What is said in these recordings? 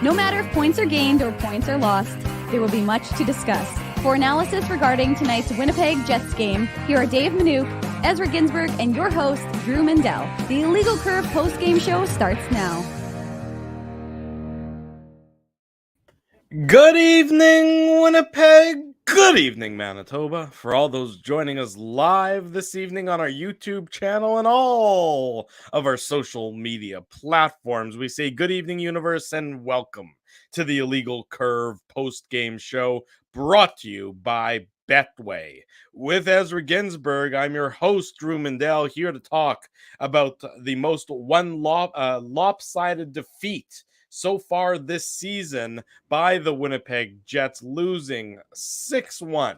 No matter if points are gained or points are lost, there will be much to discuss. For analysis regarding tonight's Winnipeg Jets game, here are Dave Manouk, Ezra Ginsburg, and your host, Drew Mandel. The Illegal Curve post-game show starts now. Good evening, Winnipeg. Good evening, Manitoba. For all those joining us live this evening on our YouTube channel and all of our social media platforms, we say good evening, universe, and welcome to the Illegal Curve post-game show brought to you by Betway. With Ezra Ginsburg, I'm your host, Drew Mandel, here to talk about the most lopsided defeat so far this season by the Winnipeg Jets, losing 6-1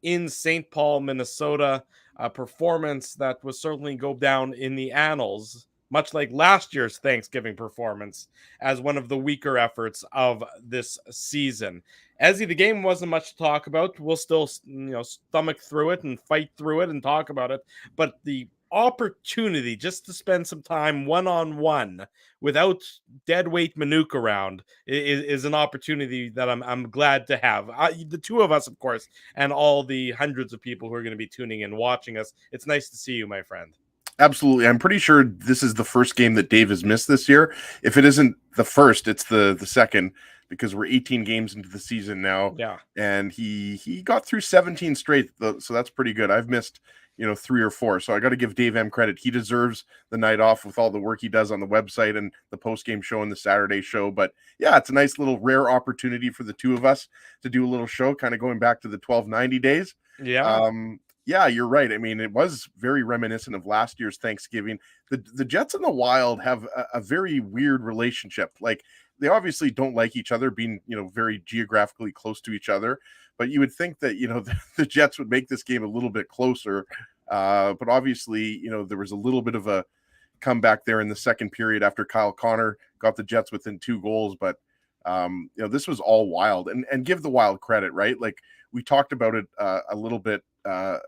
in St. Paul, Minnesota. A performance that will certainly go down in the annals, much like last year's Thanksgiving performance, as one of the weaker efforts of this season. Ezzy, the game wasn't much to talk about. We'll still, stomach through it and fight through it and talk about it. But the opportunity just to spend some time one-on-one without deadweight Manouk around is an opportunity that I'm glad to have. The two of us, of course, and all the hundreds of people who are going to be tuning in, watching us. It's nice to see you, my friend. Absolutely. I'm pretty sure this is the first game that Dave has missed this year. If it isn't the first, it's the second, because we're 18 games into the season now. Yeah. And he got through 17 straight, so that's pretty good. I've missed 3 or 4. So I got to give Dave M credit. He deserves the night off with all the work he does on the website and the post-game show and the Saturday show. But yeah, it's a nice little rare opportunity for the two of us to do a little show, kind of going back to the 1290 days. Yeah. Yeah, you're right. I mean, it was very reminiscent of last year's Thanksgiving. The Jets and the Wild have a very weird relationship. Like, they obviously don't like each other, being, very geographically close to each other. But you would think that, the Jets would make this game a little bit closer. But obviously, there was a little bit of a comeback there in the second period after Kyle Connor got the Jets within 2 goals. But, this was all Wild. And give the Wild credit, right? Like, we talked about it a little bit on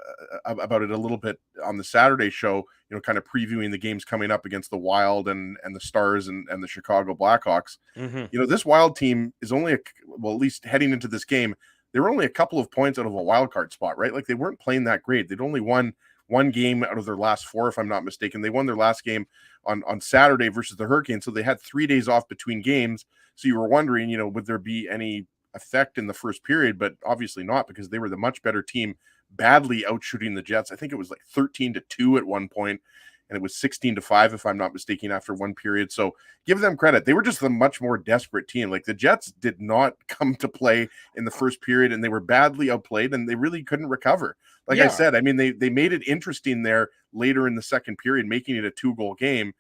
the Saturday show, kind of previewing the games coming up against the Wild and the Stars and the Chicago Blackhawks. Mm-hmm. This Wild team is only at least heading into this game, they were only a couple of points out of a wild card spot, right? Like, they weren't playing that great. They'd only won 1 game out of their last 4, if I'm not mistaken. They won their last game on Saturday versus the Hurricanes. So they had 3 days off between games. So you were wondering, would there be any effect in the first period? But obviously not, because they were the much better team, badly outshooting the Jets. I think it was like 13-2 at one point, and it was 16-5, if I'm not mistaken, after 1 period. So give them credit. They were just a much more desperate team. Like, the Jets did not come to play in the first period, and they were badly outplayed, and they really couldn't recover. Like I said, I mean, they made it interesting there later in the second period, making it a 2-goal game.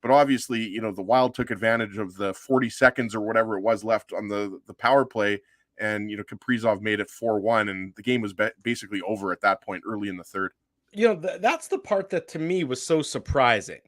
But obviously, the Wild took advantage of the 40 seconds or whatever it was left on the power play, and, Kaprizov made it 4-1, and the game was basically over at that point early in the third. That's the part that to me was so surprising.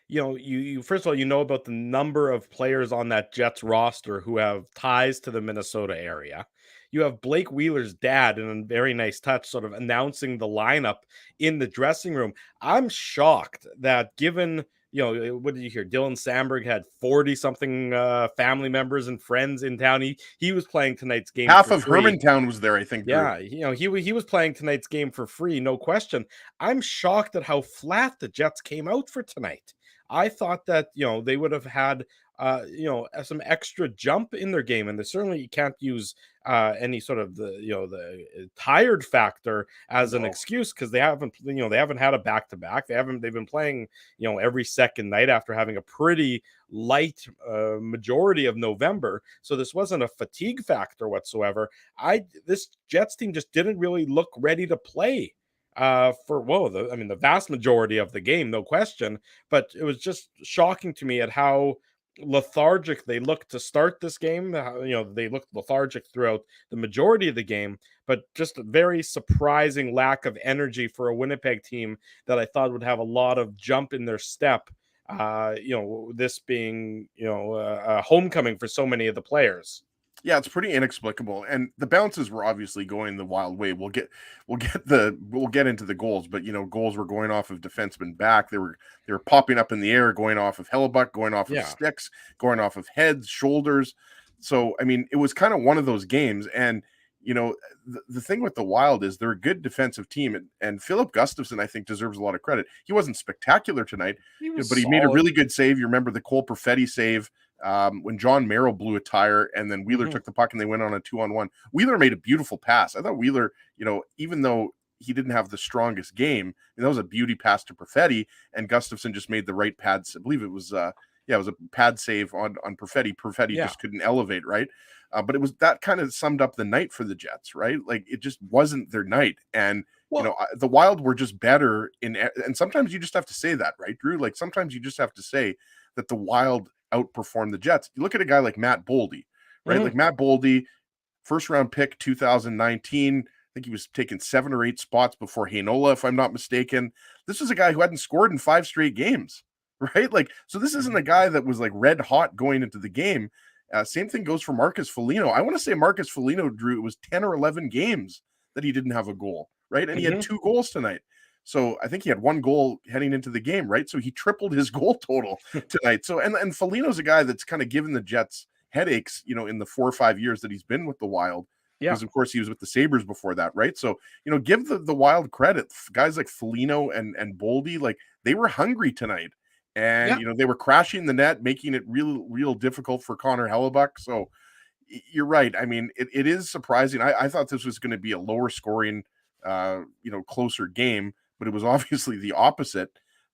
You first of all, about the number of players on that Jets roster who have ties to the Minnesota area. You have Blake Wheeler's dad, in a very nice touch, sort of announcing the lineup in the dressing room. I'm shocked that, given, what did you hear? Dylan Sandberg had 40-something family members and friends in town. He was playing tonight's game. Half of Hermantown was there, I think. Yeah, he was playing tonight's game for free, no question. I'm shocked at how flat the Jets came out for tonight. I thought that, they would have had, some extra jump in their game, and they certainly can't use any sort of the tired factor as an excuse, because they haven't had a back-to-back. They've been playing, every second night after having a pretty light majority of November. So this wasn't a fatigue factor whatsoever. This Jets team just didn't really look ready to play the vast majority of the game, no question. But it was just shocking to me at how lethargic they looked to start this game. They looked lethargic throughout the majority of the game, but just a very surprising lack of energy for a Winnipeg team that I thought would have a lot of jump in their step. This being, a homecoming for so many of the players. Yeah, it's pretty inexplicable, and the bounces were obviously going the Wild way. We'll get into the goals, but goals were going off of defensemen back. They were popping up in the air, going off of Hellebuck, going off of sticks, going off of heads, shoulders. So, I mean, it was kind of one of those games. And, you know, the thing with the Wild is they're a good defensive team. And Philip Gustafson, I think, deserves a lot of credit. He wasn't spectacular tonight, but he made a really good save. You remember the Cole Perfetti save when John Merrill blew a tire and then Wheeler took the puck and they went on a 2-on-1. Wheeler made a beautiful pass. I thought Wheeler, you know, even though he didn't have the strongest game, and that was a beauty pass to Perfetti, and Gustafson just made the right pads. I believe it was it was a pad save on Perfetti. Perfetti just couldn't elevate, right? But it was that kind of summed up the night for the Jets, right? Like it just wasn't their night. And, you know, the Wild were just better and sometimes you just have to say that, right, Drew? Like sometimes you just have to say that the Wild outperformed the Jets. You look at a guy like Matt Boldy, right? Like Matt Boldy, first round pick, 2019. I think he was taking 7 or 8 spots before Heinola, if I'm not mistaken. This is a guy who hadn't scored in 5 straight games. Right? Like, so this isn't a guy that was like red hot going into the game. Same thing goes for Marcus Foligno. I want to say Marcus Foligno, Drew, it was 10 or 11 games that he didn't have a goal, right? And he had 2 goals tonight. So I think he had 1 goal heading into the game, right? So he tripled his goal total tonight. So, and Foligno's a guy that's kind of given the Jets headaches, you know, in the 4 or 5 years that he's been with the Wild. Because of course he was with the Sabres before that, right? So, you know, give the Wild credit. Guys like Foligno and Boldy, like they were hungry tonight. And, you know, they were crashing the net, making it real difficult for Connor Hellebuyck. So you're right. I mean, it is surprising. I thought this was going to be a lower scoring, you know, closer game, but it was obviously the opposite.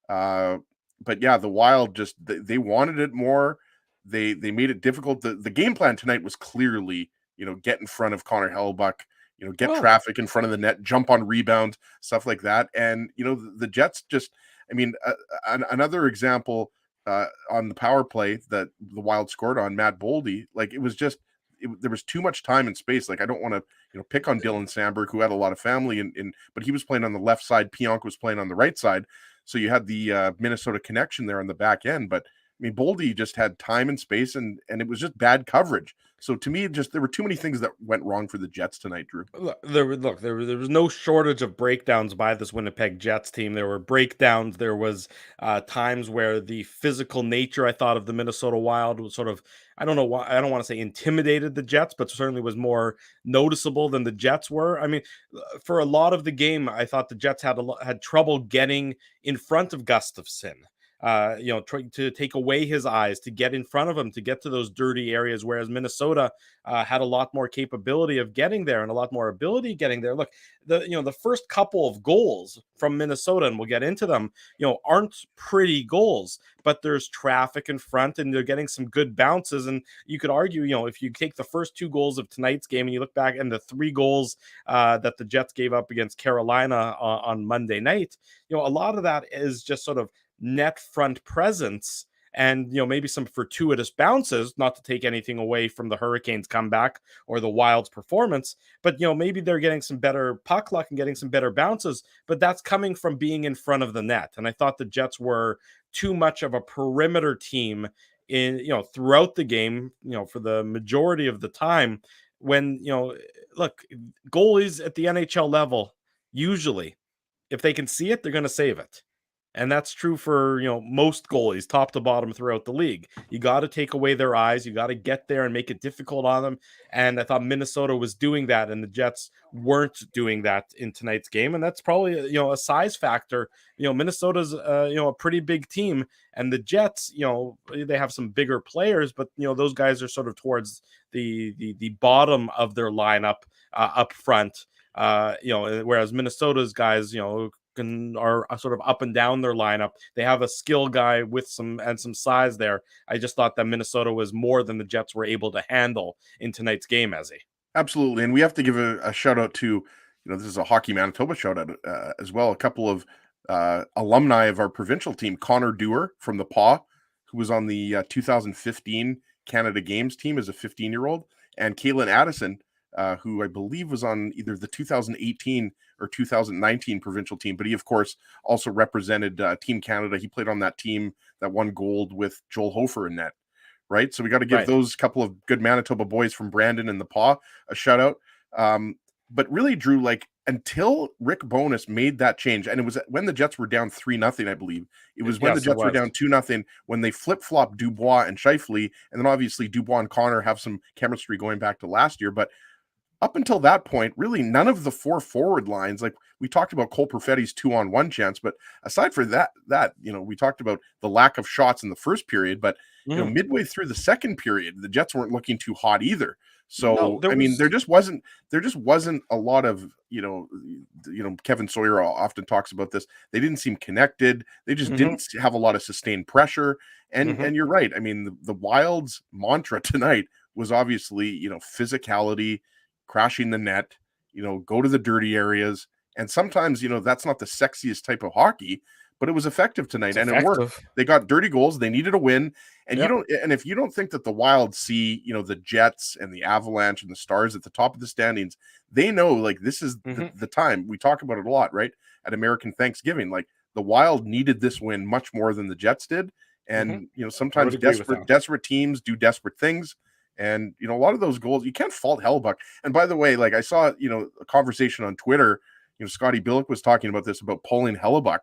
But yeah, the Wild just, they wanted it more. They made it difficult. The game plan tonight was clearly, you know, get in front of Connor Hellebuyck, you know, get traffic in front of the net, jump on rebound, stuff like that. And, you know, the Jets just, I mean, another example on the power play that the Wild scored on Matt Boldy, like it was just, there was too much time and space. Like I don't want to, you know, pick on Dylan Sandberg, who had a lot of family, but he was playing on the left side. Pionk was playing on the right side, so you had the Minnesota connection there on the back end. But I mean, Boldy just had time and space, and it was just bad coverage. So to me, just there were too many things that went wrong for the Jets tonight, Drew. There was no shortage of breakdowns by this Winnipeg Jets team. There were breakdowns. There was times where the physical nature, I thought, of the Minnesota Wild was sort of, I don't know why, I don't want to say intimidated the Jets, but certainly was more noticeable than the Jets were. I mean, for a lot of the game, I thought the Jets had trouble getting in front of Gustafson. You know, trying to take away his eyes, to get in front of him, to get to those dirty areas, whereas Minnesota had a lot more capability of getting there and a lot more ability getting there. Look, the first couple of goals from Minnesota, and we'll get into them, you know, aren't pretty goals, but there's traffic in front and they're getting some good bounces. And you could argue, you know, if you take the first 2 goals of tonight's game and you look back and the 3 goals that the Jets gave up against Carolina on Monday night, you know, a lot of that is just sort of net front presence and, you know, maybe some fortuitous bounces, not to take anything away from the Hurricanes comeback or the Wild's performance, but, you know, maybe they're getting some better puck luck and getting some better bounces, but that's coming from being in front of the net. And I thought the Jets were too much of a perimeter team in, you know, throughout the game, you know, for the majority of the time. When, you know, look, goalies at the NHL level, usually if they can see it, they're going to save it. And that's true for, you know, most goalies, top to bottom throughout the league. You got to take away their eyes. You got to get there and make it difficult on them. And I thought Minnesota was doing that, and the Jets weren't doing that in tonight's game. And that's probably, you know, a size factor. You know, Minnesota's, you know, a pretty big team, and the Jets, you know, they have some bigger players, but, you know, those guys are sort of towards the bottom of their lineup up front. You know, whereas Minnesota's guys, you know, are sort of up and down their lineup. They have a skill guy with some size there. I just thought that Minnesota was more than the Jets were able to handle in tonight's game, Ezzy. Absolutely. And we have to give a shout out to, you know, this is a Hockey Manitoba shout out as well. A couple of alumni of our provincial team, Connor Dewar from the Paw, who was on the 2015 Canada Games team as a 15-year-old, and Caitlin Addison, who I believe was on either the 2018 or 2019 provincial team, but he, of course, also represented Team Canada. He played on that team that won gold with Joel Hofer in net, right? So we got to give those couple of good Manitoba boys from Brandon and the Paw a shout out. But really, Drew, like, until Rick Bowness made that change, and it was when the Jets were down 3-0, I believe. It was when the Jets were down 2-0 when they flip-flopped Dubois and Scheifele, and then obviously Dubois and Connor have some chemistry going back to last year. But up until that point, really none of the 4 forward lines, like we talked about Cole Perfetti's 2-on-1 chance, but aside for that, we talked about the lack of shots in the first period, but midway through the second period, the Jets weren't looking too hot either. So there just wasn't a lot of, Kevin Sawyer often talks about this. They didn't seem connected. They just didn't have a lot of sustained pressure. And you're right. I mean, the Wild's mantra tonight was obviously, physicality, crashing the net, go to the dirty areas. And sometimes, that's not the sexiest type of hockey, but it was effective tonight, and it worked. They got dirty goals. They needed a win. And if you don't think that the Wild see, the Jets and the Avalanche and the Stars at the top of the standings, they know like this is the time. We talk about it a lot, right? At American Thanksgiving, like the Wild needed this win much more than the Jets did. And, sometimes desperate teams do desperate things. And, a lot of those goals, you can't fault Hellebuyck. And by the way, like I saw, a conversation on Twitter, Scotty Billick was talking about this, about pulling Hellebuyck.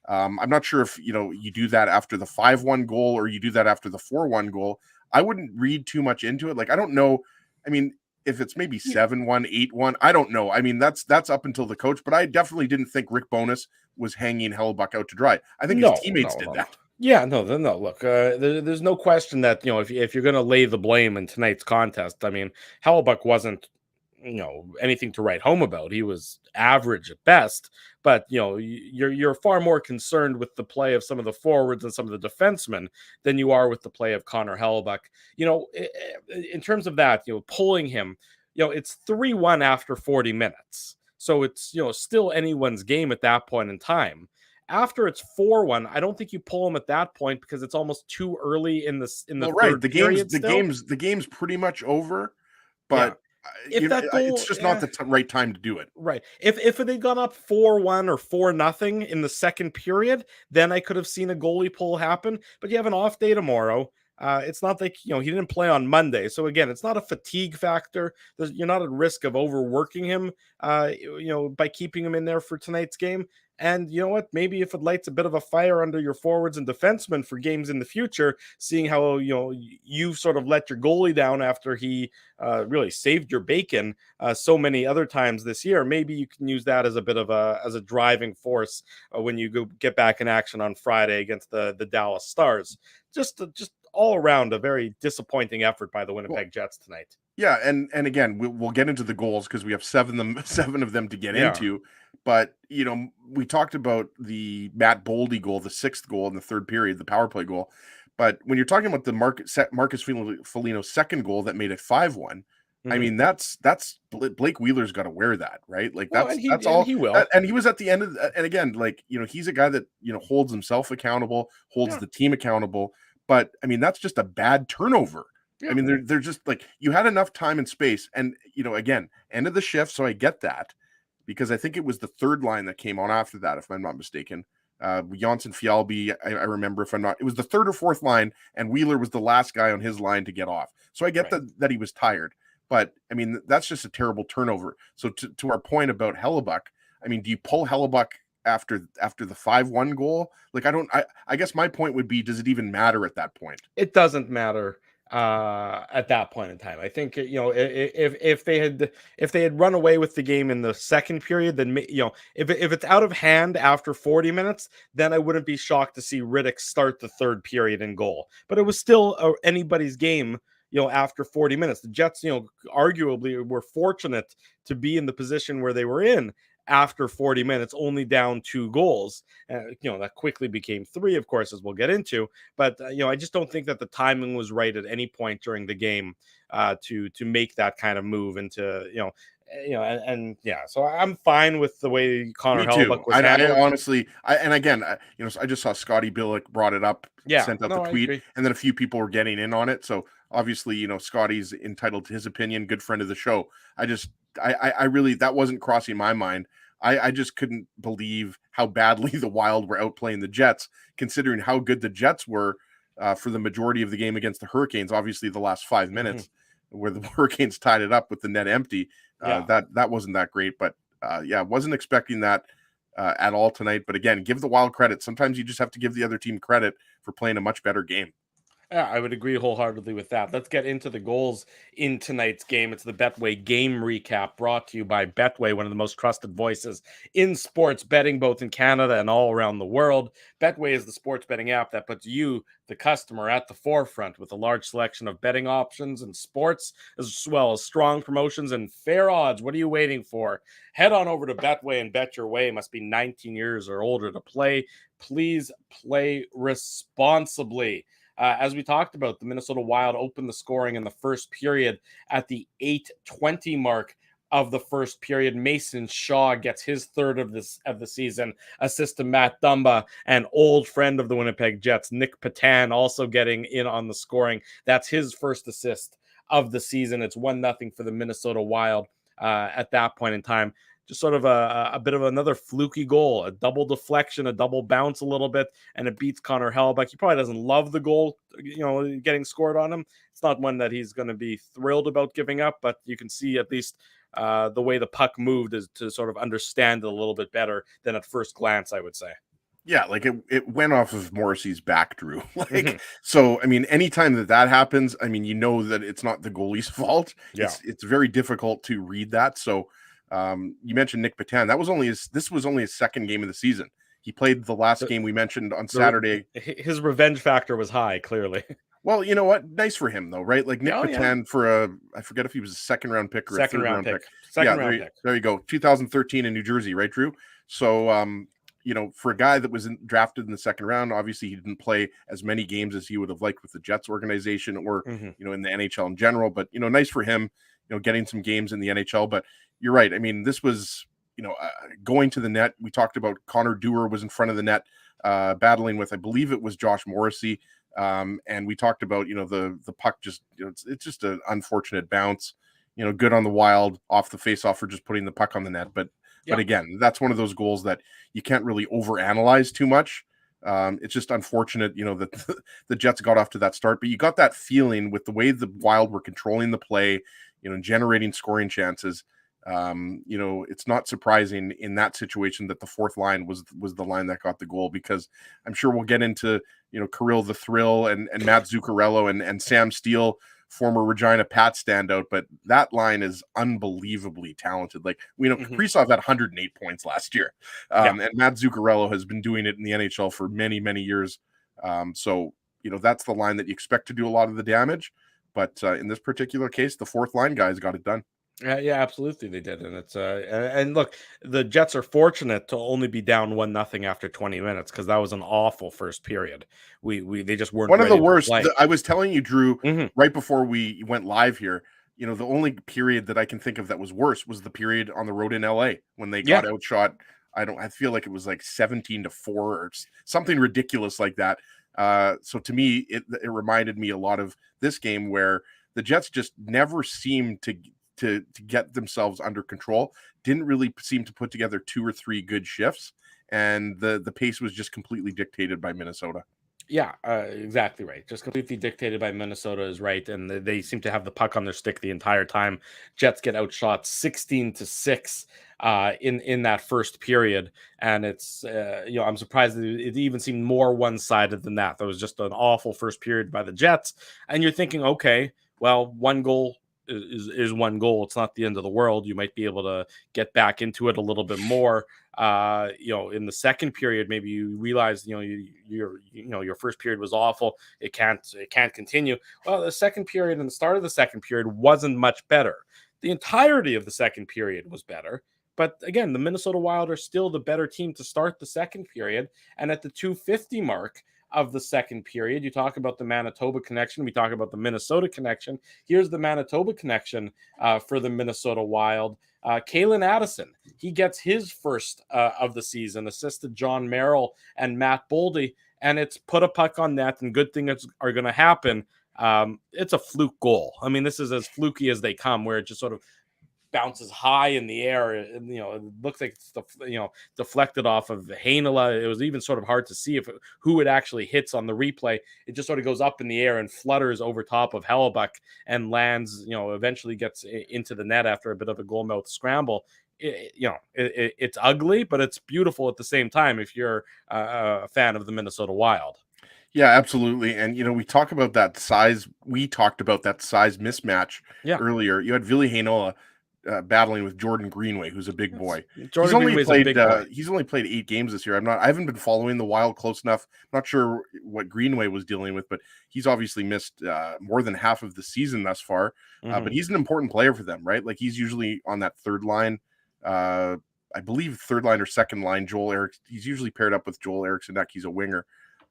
I'm not sure if, you do that after the 5-1 goal or you do that after the 4-1 goal. I wouldn't read too much into it. Like, I don't know. I mean, if it's maybe 7-1, 8-1, I don't know. I mean, that's up until the coach, but I definitely didn't think Rick Bowness was hanging Hellebuyck out to dry. I think his teammates did that. Yeah, no. Look, there's no question that, if you're going to lay the blame in tonight's contest, I mean, Hellebuyck wasn't, anything to write home about. He was average at best, but you're far more concerned with the play of some of the forwards and some of the defensemen than you are with the play of Connor Hellebuyck. In terms of that, pulling him, it's 3-1 after 40 minutes. So it's, still anyone's game at that point in time. After it's 4-1, I don't think you pull him at that point because it's almost too early in the third period. The game's pretty much over, but it's just not the right time to do it. Right. If it had gone up 4-1 or 4-0 in the second period, then I could have seen a goalie pull happen. But you have an off day tomorrow. It's not like, he didn't play on Monday. So again, it's not a fatigue factor. You're not at risk of overworking him, by keeping him in there for tonight's game. And you know what? Maybe if it lights a bit of a fire under your forwards and defensemen for games in the future, seeing how, you sort of let your goalie down after he really saved your bacon so many other times this year, maybe you can use that as a bit of a driving force when you go get back in action on Friday against the Dallas Stars. Just all around a very disappointing effort by the Winnipeg Jets tonight. Yeah, and again, we'll get into the goals because we have seven of them to get into. But, we talked about the Matt Boldy goal, the 6th goal in the third period, the power play goal. But when you're talking about the Marcus Foligno second goal that made it 5-1, I mean, that's Blake Wheeler's got to wear that, right? Like that's all he will. And he was at the end of and again, like, he's a guy that, holds himself accountable, holds the team accountable. But I mean, that's just a bad turnover. Yeah. I mean, they're just like, you had enough time and space, and again, end of the shift. So I get that, because I think it was the third line that came on after that, if I'm not mistaken. Janssen Fjallby, I remember, if I'm not, it was the third or fourth line, and Wheeler was the last guy on his line to get off. So I get that he was tired, but I mean, that's just a terrible turnover. So to our point about Hellebuyck, I mean, do you pull Hellebuyck after the 5-1 goal? Like, I guess my point would be, does it even matter at that point? It doesn't matter at that point in time. I think, if they had run away with the game in the second period, then, if it's out of hand after 40 minutes, then I wouldn't be shocked to see Riddick start the third period in goal. But it was still anybody's game, after 40 minutes. The Jets, arguably were fortunate to be in the position where they were in after 40 minutes, only down 2 goals. That quickly became 3, of course, as we'll get into. But, I just don't think that the timing was right at any point during the game to make that kind of move into, so I'm fine with the way Connor Hellebuyck was handled. I honestly, I just saw Scotty Billick brought it up, sent out the tweet, and then a few people were getting in on it. So obviously, Scotty's entitled to his opinion, good friend of the show. I really, that wasn't crossing my mind. I just couldn't believe how badly the Wild were outplaying the Jets, considering how good the Jets were for the majority of the game against the Hurricanes. Obviously, the last 5 minutes where the Hurricanes tied it up with the net empty, that wasn't that great. But wasn't expecting that at all tonight. But again, give the Wild credit. Sometimes you just have to give the other team credit for playing a much better game. Yeah, I would agree wholeheartedly with that. Let's get into the goals in tonight's game. It's the Betway game recap brought to you by Betway, one of the most trusted voices in sports betting, both in Canada and all around the world. Betway is the sports betting app that puts you, the customer, at the forefront with a large selection of betting options and sports, as well as strong promotions and fair odds. What are you waiting for? Head on over to Betway and bet your way. Must be 19 years or older to play. Please play responsibly. As we talked about, the Minnesota Wild opened the scoring in the first period at the 8:20 mark of the first period. Mason Shaw gets his third of the season. Assist to Matt Dumba, an old friend of the Winnipeg Jets, Nick Patan, also getting in on the scoring. That's his first assist of the season. It's 1-0 for the Minnesota Wild at that point in time. Just sort of a bit of another fluky goal, a double deflection, a double bounce a little bit, and it beats Connor Hellebuyck. He probably doesn't love the goal, getting scored on him. It's not one that he's going to be thrilled about giving up, but you can see at least the way the puck moved is to sort of understand it a little bit better than at first glance, I would say. Yeah, like it went off of Morrissey's back, Drew. So, I mean, anytime that happens, I mean, that it's not the goalie's fault. Yeah. It's very difficult to read that. So, you mentioned Nick Patan. This was only his second game of the season. He played the last game we mentioned on Saturday. His revenge factor was high, clearly. Well, you know what? Nice for him, though, right? Like Nick Patan for I forget if he was a second round pick or a third round pick. There you go. 2013 in New Jersey, right, Drew? So, for a guy that was drafted in the second round, obviously he didn't play as many games as he would have liked with the Jets organization or, in the NHL in general. But, nice for him, getting some games in the NHL. But you're right. I mean, this was, going to the net. We talked about Connor Dewar was in front of the net, battling with, I believe it was Josh Morrissey. And we talked about, the puck just, it's just an unfortunate bounce, good on the Wild off the faceoff for just putting the puck on the net. But again, that's one of those goals that you can't really overanalyze too much. It's just unfortunate, that the Jets got off to that start, but you got that feeling with the way the Wild were controlling the play, generating scoring chances. It's not surprising in that situation that the fourth line was the line that got the goal, because I'm sure we'll get into, Kirill the Thrill and Matt Zuccarello and Sam Steele, former Regina Pat standout, but that line is unbelievably talented. Like, Kaprizov had 108 points last year. And Matt Zuccarello has been doing it in the NHL for many, many years. So, that's the line that you expect to do a lot of the damage. But in this particular case, the fourth line guys got it done. Yeah, absolutely, they did, and it's and look, the Jets are fortunate to only be down 1-0 after 20 minutes, because that was an awful first period. They just weren't one of the ready worst. to play. I was telling you, Drew, right before we went live here. The only period that I can think of that was worse was the period on the road in LA when they got outshot. I feel like it was like 17-4 or something ridiculous like that. So to me, it reminded me a lot of this game, where the Jets just never seemed to get themselves under control, didn't really seem to put together 2 or 3 good shifts, and the pace was just completely dictated by Minnesota. Yeah, exactly right. Just completely dictated by Minnesota is right, and they seem to have the puck on their stick the entire time. Jets get outshot 16-6 in that first period, and it's I'm surprised that it even seemed more one-sided than that. That was just an awful first period by the Jets, and you're thinking, okay, well, one goal is one goal. It's not the end of the world. You might be able to get back into it a little bit more. In the second period, maybe you realize, your first period was awful. It can't continue. Well, the second period and the start of the second period wasn't much better. The entirety of the second period was better. But again, the Minnesota Wild are still the better team to start the second period. And at the 2:50 mark of the second period, you talk about the Manitoba connection. We talk about the Minnesota connection. Here's the Manitoba connection for the Minnesota Wild. Kalen Addison, he gets his first of the season, assisted John Merrill and Matt Boldy, and it's put a puck on net, and good things are going to happen. It's a fluke goal. I mean, this is as fluky as they come, where it just sort of bounces high in the air. And, it looks like it's deflected off of Heinola. It was even sort of hard to see who it actually hits on the replay. It just sort of goes up in the air and flutters over top of Hellebuck and lands. Eventually gets into the net after a bit of a goal mouth scramble. It's ugly, but it's beautiful at the same time if you're a fan of the Minnesota Wild. Yeah, absolutely. And, we talked about that size mismatch earlier. You had Ville Heinola battling with Jordan Greenway, who's a big boy. He's only played 8 games this year. I haven't been following the Wild close enough. I'm not sure what Greenway was dealing with, but he's obviously missed more than half of the season thus far. But he's an important player for them, right? Like, he's usually on that third line. I believe third line or second line. Joel Eriksson. He's usually paired up with Joel Eriksson. He's a winger.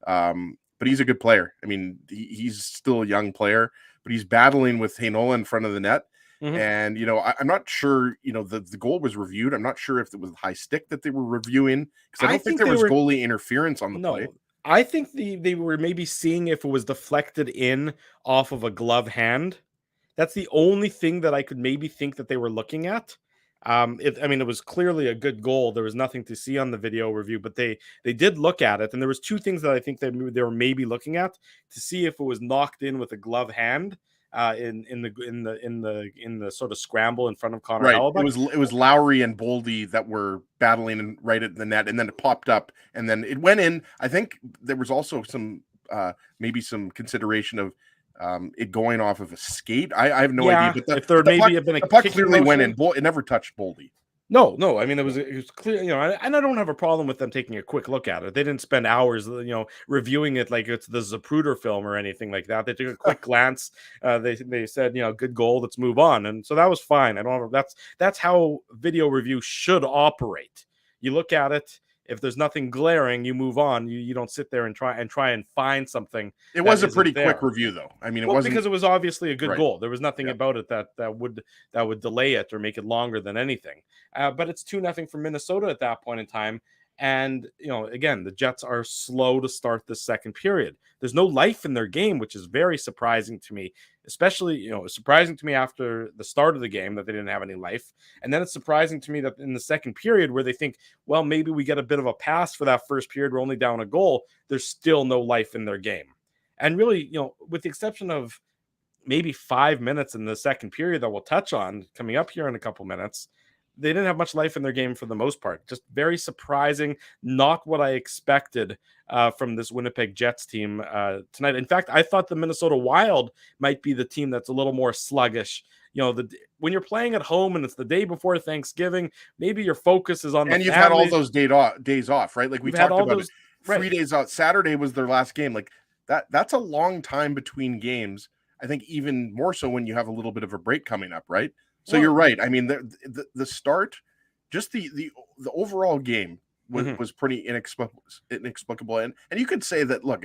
But he's a good player. I mean, he's still a young player, but he's battling with Heinola in front of the net. And, I'm not sure, the goal was reviewed. I'm not sure if it was high stick that they were reviewing, because I don't think there was goalie interference on the play. I think they were maybe seeing if it was deflected in off of a glove hand. That's the only thing that I could maybe think that they were looking at. It was clearly a good goal. There was nothing to see on the video review, but they did look at it, and there was 2 things that I think they were maybe looking at to see if it was knocked in with a glove hand in the sort of scramble in front of Connor Hellebuck. It was Lowry and Boldy that were battling right at the net, and then it popped up, and then it went in. I think there was also some maybe some consideration of it going off of a skate. I have no idea. But the puck clearly went in. It never touched Boldy. No. I mean, it was clear, and I don't have a problem with them taking a quick look at it. They didn't spend hours, reviewing it like it's the Zapruder film or anything like that. They took a quick glance. They said, good goal, let's move on. And so that was fine. That's how video review should operate. You look at it. If there's nothing glaring, you move on. You don't sit there and try and find something. It was a pretty quick review, though. I mean, it wasn't because it was obviously a good goal. There was nothing about it that would delay it or make it longer than anything. But it's 2-0 for Minnesota at that point in time. And, again, the Jets are slow to start the second period. There's no life in their game, which is very surprising to me, especially, surprising to me after the start of the game that they didn't have any life. And then it's surprising to me that in the second period where they think, well, maybe we get a bit of a pass for that first period, we're only down a goal, there's still no life in their game. And really, with the exception of maybe 5 minutes in the second period that we'll touch on coming up here in a couple minutes, they didn't have much life in their game for the most part. Just very surprising. Not what I expected from this Winnipeg Jets team tonight. In fact, I thought the Minnesota Wild might be the team that's a little more sluggish. When you're playing at home and it's the day before Thanksgiving, maybe your focus is on the and you've had all those days off, right? Like we talked about it. 3 days out. Saturday was their last game. Like that's a long time between games. I think even more so when you have a little bit of a break coming up, right? So you're right. I mean, the start, just the overall game was pretty inexplicable. And you could say that, look,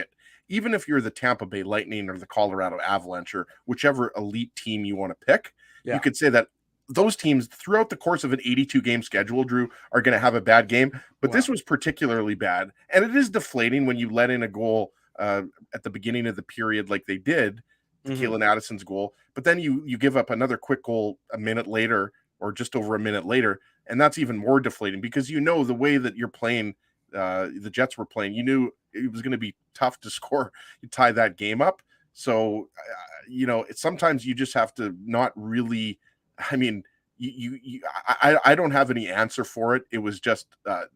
even if you're the Tampa Bay Lightning or the Colorado Avalanche or whichever elite team you want to pick, you could say that those teams throughout the course of an 82-game schedule, Drew, are going to have a bad game. But this was particularly bad. And it is deflating when you let in a goal at the beginning of the period like they did, Kalen Addison's goal, but then you give up another quick goal a minute later or just over a minute later, and that's even more deflating because the way that you're playing, the Jets were playing, you knew it was going to be tough to score, you tie that game up. So, sometimes you just have to not really, I mean, I don't have any answer for it. It was just,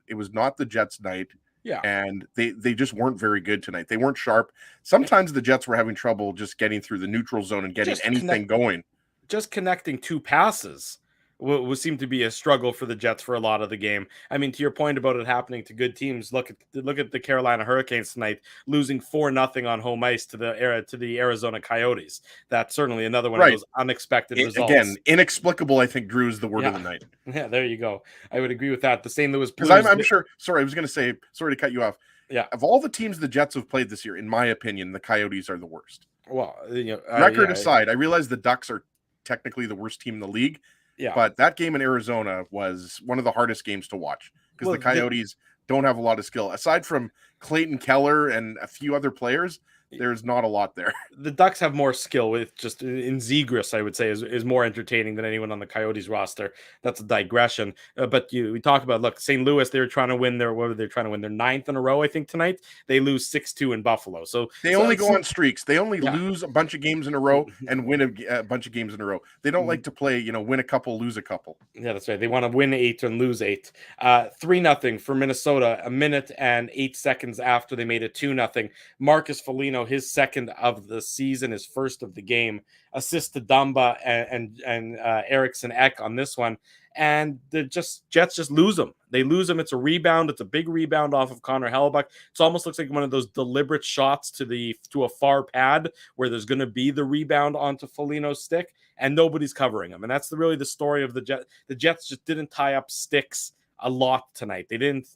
it was not the Jets' night. Yeah. And they just weren't very good tonight. They weren't sharp. Sometimes the Jets were having trouble just getting through the neutral zone and getting anything going. Just connecting 2 passes would seem to be a struggle for the Jets for a lot of the game. I mean, to your point about it happening to good teams, look at the Carolina Hurricanes tonight, losing 4-0 on home ice to the Arizona Coyotes. That's certainly another one of those unexpected results. Again, inexplicable, I think, Drew, is the word of the night. Yeah, there you go. I would agree with that. The St. Louis Blues. Because I'm sure, sorry, I was going to say, sorry to cut you off. Yeah. Of all the teams the Jets have played this year, in my opinion, the Coyotes are the worst. Well, record aside, I realize the Ducks are technically the worst team in the league. Yeah. But that game in Arizona was one of the hardest games to watch because the Coyotes don't have a lot of skill. Aside from Clayton Keller and a few other players, there's not a lot there. The Ducks have more skill with just in Zegras, I would say, is more entertaining than anyone on the Coyotes roster. That's a digression. But we talk about, look, St. Louis, they were trying to win what were they trying to win? Their 9th in a row, I think, tonight. They lose 6-2 in Buffalo. So they only go on streaks. They only Yeah. lose a bunch of games in a row and win a bunch of games in a row. They don't like to play, win a couple, lose a couple. Yeah, that's right. They want to win 8 and lose 8. 3-0 for Minnesota, a minute and 8 seconds after they made it 2-0. Marcus Foligno, his second of the season, his first of the game, assist to Dumba and Eriksson Ek on this one. And the Jets just lose them. They lose them. It's a rebound. It's a big rebound off of Connor Hellebuyck. It almost looks like one of those deliberate shots to a far pad where there's going to be the rebound onto Foligno's stick, and nobody's covering him. And that's really the story of the Jets. The Jets just didn't tie up sticks a lot tonight. They didn't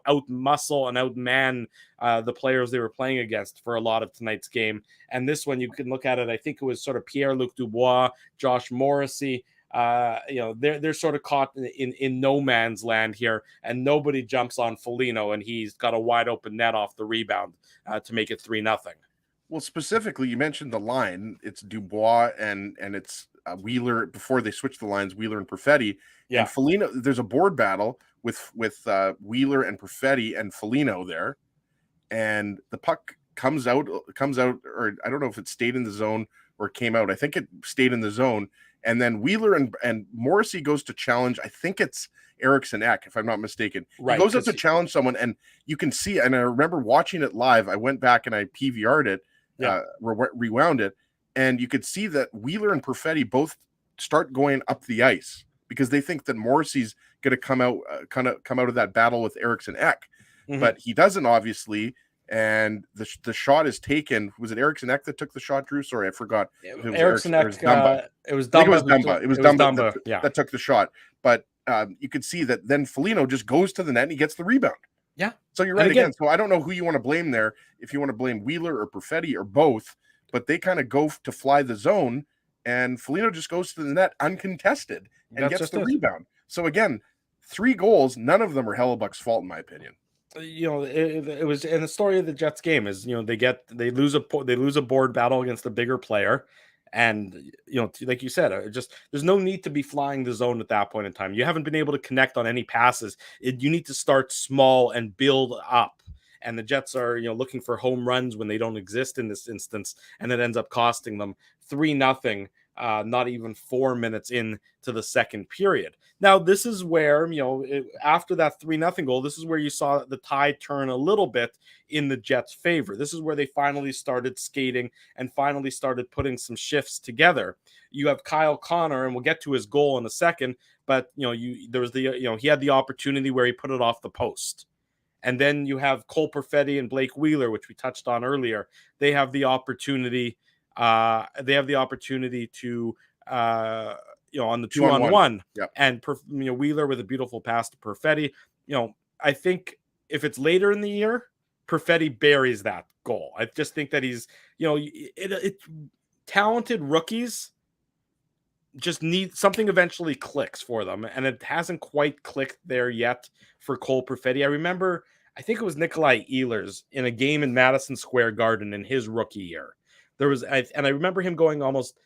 out muscle and outman the players they were playing against for a lot of tonight's game. And this one, you can look at it, I think it was sort of Pierre-Luc Dubois, Josh Morrissey. They're sort of caught in no man's land here, and nobody jumps on Foligno, and he's got a wide open net off the rebound to make it 3-0. Well, specifically, you mentioned the line. It's Dubois and it's Wheeler. Before they switched the lines, Wheeler and Perfetti. Yeah. And Foligno, there's a board battle with Wheeler and Perfetti and Foligno there, and the puck comes out, or I don't know if it stayed in the zone or came out. I think it stayed in the zone, and then Wheeler and Morrissey goes to challenge. I think it's Eriksson Ek, if I'm not mistaken. Right, he goes up to challenge someone, and you can see. And I remember watching it live. I went back and I PVR'd it, rewound it, and you could see that Wheeler and Perfetti both start going up the ice because they think that Morrissey's going to come out of that battle with Eriksson Ek, but he doesn't, obviously. And the shot is taken. Was it Eriksson Ek that took the shot, Drew? Sorry, I forgot. Eriksson Ek. It was Dumba. It was Dumba that took the shot. But you could see that then Foligno just goes to the net and he gets the rebound. Yeah. So you're right again. So I don't know who you want to blame there. If you want to blame Wheeler or Perfetti or both, but they kind of go to fly the zone, and Foligno just goes to the net uncontested and gets the rebound. So again, 3 goals, none of them are Hellebuck's fault, in my opinion. It was, and the story of the Jets game is, they lose a board battle against a bigger player, and like you said, there's no need to be flying the zone at that point in time. You haven't been able to connect on any passes. You need to start small and build up. And the Jets are looking for home runs when they don't exist in this instance, and it ends up costing them 3-0. Not even 4 minutes into the second period. Now, this is where, after that 3-0 goal, this is where you saw the tide turn a little bit in the Jets' favor. This is where they finally started skating and finally started putting some shifts together. You have Kyle Connor, and we'll get to his goal in a second, but, he had the opportunity where he put it off the post. And then you have Cole Perfetti and Blake Wheeler, which we touched on earlier. They have the opportunity to on the 2-on-1, and Wheeler with a beautiful pass to Perfetti. I think if it's later in the year, Perfetti buries that goal. I just think that he's talented rookies just need something eventually clicks for them, and it hasn't quite clicked there yet for Cole Perfetti. I think it was Nikolai Ehlers in a game in Madison Square Garden in his rookie year. I remember him going almost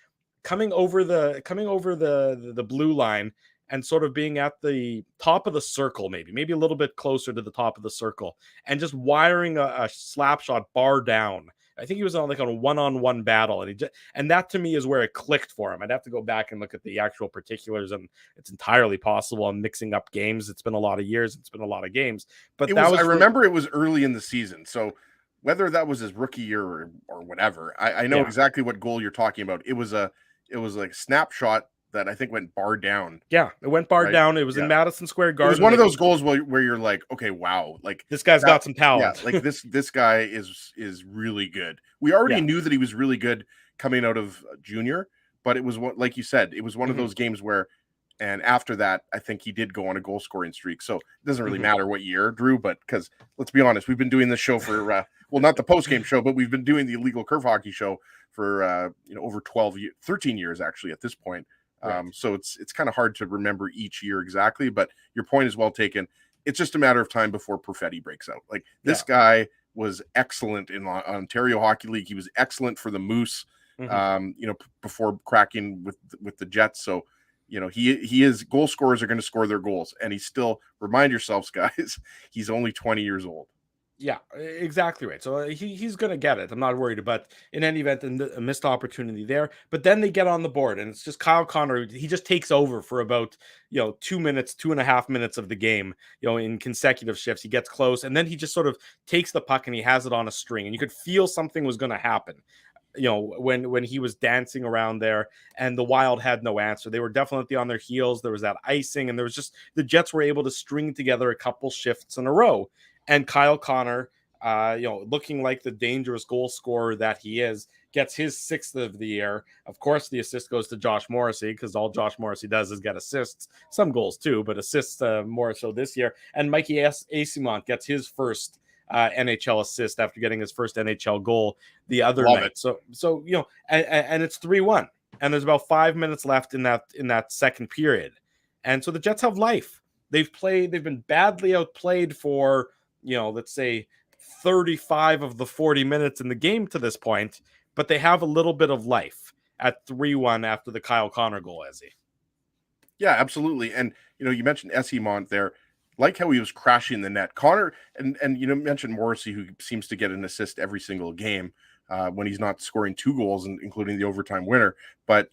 coming over the blue line and sort of being at the top of the circle, maybe a little bit closer to the top of the circle, and just wiring a slap shot bar down. I think he was on a one-on-one battle, and that to me is where it clicked for him. I'd have to go back and look at the actual particulars, and it's entirely possible I'm mixing up games. It's been a lot of years, it's been a lot of games, but I remember it was early in the season, so whether that was his rookie year or whatever, I know exactly what goal you're talking about. It was like a snapshot that I think went bar down. Yeah, it went bar down. It was in Madison Square Garden. It was one of those goals where you're like, okay, wow, like this guy's got some talent. Yeah, like this guy is really good. We already knew that he was really good coming out of junior, but it was like you said, it was one of those games where, and after that, I think he did go on a goal scoring streak. So it doesn't really matter what year, Drew, but because let's be honest, we've been doing this show for well, not the post game show, but we've been doing the Illegal Curve Hockey show for over 13 years actually at this point. So it's kind of hard to remember each year exactly, but your point is well taken. It's just a matter of time before Perfetti breaks out. Like this guy was excellent in Ontario Hockey League. He was excellent for the Moose, before cracking with the Jets. So, he is, goal scorers are going to score their goals, and he's still, remind yourselves, guys, he's only 20 years old. Yeah, exactly right. So he's going to get it. I'm not worried. But in any event, a missed opportunity there. But then they get on the board, and it's just Kyle Connor. He just takes over for about 2 minutes, 2.5 minutes of the game. In consecutive shifts, he gets close, and then he just sort of takes the puck and he has it on a string, and you could feel something was going to happen. When he was dancing around there, and the Wild had no answer. They were definitely on their heels. There was that icing, and there was just, the Jets were able to string together a couple shifts in a row. And Kyle Connor, looking like the dangerous goal scorer that he is, gets his 6th of the year. Of course, the assist goes to Josh Morrissey, because all Josh Morrissey does is get assists, some goals too, but assists more so this year. And Mikey Eyssimont gets his first NHL assist after getting his first NHL goal the other night. So and it's 3-1, and there's about 5 minutes left in that second period, and so the Jets have life. They've been badly outplayed for let's say 35 of the 40 minutes in the game to this point, but they have a little bit of life at 3-1 after the Kyle Connor goal, Ezzy. Yeah, absolutely. And you mentioned Eyssimont there, like how he was crashing the net. Connor, and mentioned Morrissey, who seems to get an assist every single game when he's not scoring 2 goals, including the overtime winner. But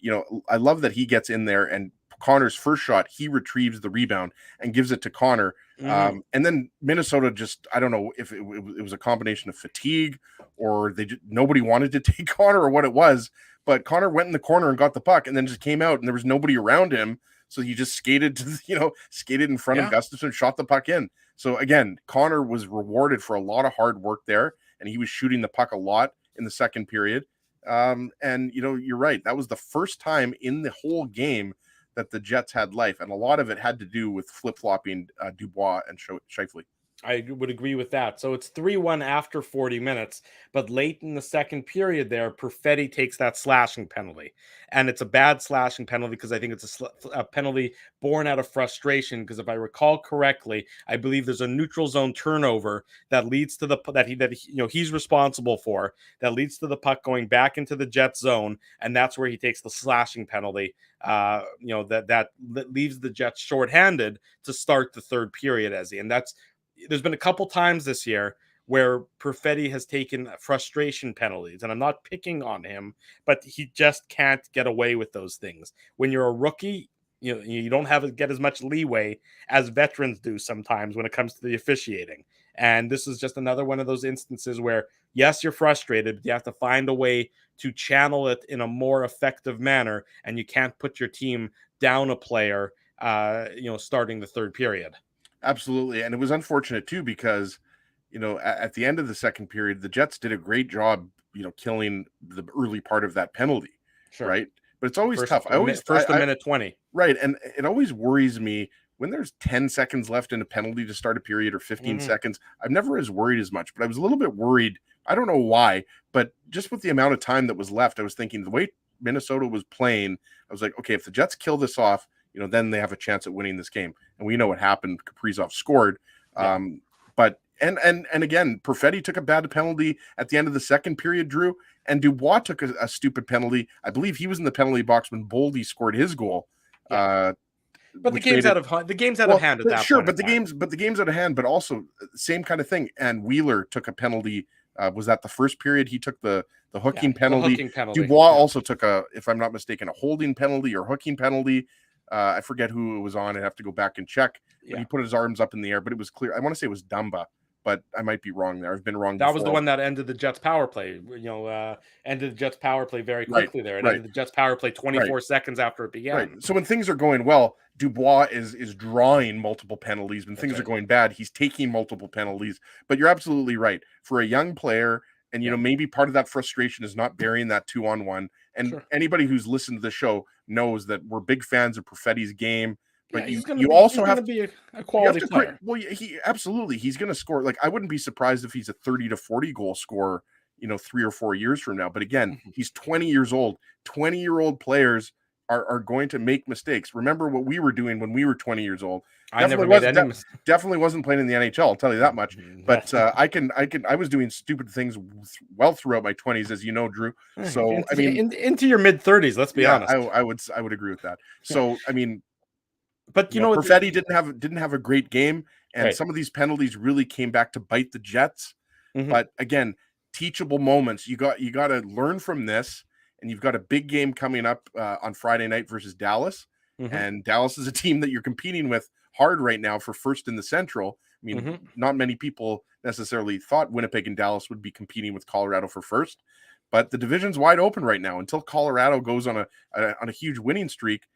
I love that he gets in there, and Connor's first shot, he retrieves the rebound and gives it to Connor. And then Minnesota just, I don't know if it was a combination of fatigue or nobody wanted to take Connor or what it was, but Connor went in the corner and got the puck and then just came out, and there was nobody around him. So he just skated in front of Gustafson, shot the puck in. So again, Connor was rewarded for a lot of hard work there, and he was shooting the puck a lot in the second period. And you're right. That was the first time in the whole game that the Jets had life, and a lot of it had to do with flip-flopping Dubois and Scheifele. I would agree with that. So it's 3-1 after 40 minutes, but late in the second period there, Perfetti takes that slashing penalty, and it's a bad slashing penalty because I think it's a penalty born out of frustration, because if I recall correctly, I believe there's a neutral zone turnover that leads to he's responsible for, that leads to the puck going back into the Jets zone, and that's where he takes the slashing penalty. That leaves the Jets shorthanded to start the third period, Ezzy, and there's been a couple times this year where Perfetti has taken frustration penalties, and I'm not picking on him, but he just can't get away with those things. When you're a rookie, you don't get as much leeway as veterans do sometimes when it comes to the officiating. And this is just another one of those instances where, yes, you're frustrated, but you have to find a way to channel it in a more effective manner, and you can't put your team down a player, starting the third period. Absolutely. And it was unfortunate too, because, at the end of the second period, the Jets did a great job, killing the early part of that penalty. Sure. Right. But it's always tough. First minute 20. Right. And it always worries me when there's 10 seconds left in a penalty to start a period, or 15 seconds. I'm never as worried as much, but I was a little bit worried. I don't know why, but just with the amount of time that was left, I was thinking the way Minnesota was playing, I was like, okay, if the Jets kill this off, then they have a chance at winning this game. And we know what happened. Kaprizov scored. Yeah. But again, Perfetti took a bad penalty at the end of the second period, Drew, and Dubois took a stupid penalty. I believe he was in the penalty box when Boldy scored his goal. Yeah. But the game's out of hand at that sure, point. But the game's out of hand, but also same kind of thing. And Wheeler took a penalty. Was that the first period? He took the hooking penalty. Dubois also took if I'm not mistaken, a holding penalty or hooking penalty. I forget who it was on. I have to go back and check. But he put his arms up in the air, but it was clear. I want to say it was Dumba, but I might be wrong there. I've been wrong. That was the one that ended the Jets power play. Ended the Jets power play very quickly there. It ended the Jets power play 24 seconds after it began. Right. So when things are going well, Dubois is drawing multiple penalties. When things are going bad, he's taking multiple penalties. But you're absolutely right. For a young player, and maybe part of that frustration is not burying that 2-on-1. And anybody who's listened to the show knows that we're big fans of Perfetti's game. But you also have to be a quality player. Well, he's going to score. Like, I wouldn't be surprised if he's a 30 to 40 goal scorer, 3 or 4 years from now. But again, he's 20 years old. 20-year-old players are going to make mistakes. Remember what we were doing when we were 20 years old. I never made any mistakes. Definitely wasn't playing in the NHL. I'll tell you that much. But I was doing stupid things well throughout my 20s, as you know, Drew. So into your mid 30s. Let's be honest. I would agree with that. So I mean, but you know, Perfetti didn't have a great game, and some of these penalties really came back to bite the Jets. But again, teachable moments. You got to learn from this, and you've got a big game coming up on Friday night versus Dallas, and Dallas is a team that you're competing with hard right now for first in the Central. I mean, not many people necessarily thought Winnipeg and Dallas would be competing with Colorado for first, but the division's wide open right now until Colorado goes on a huge winning streak.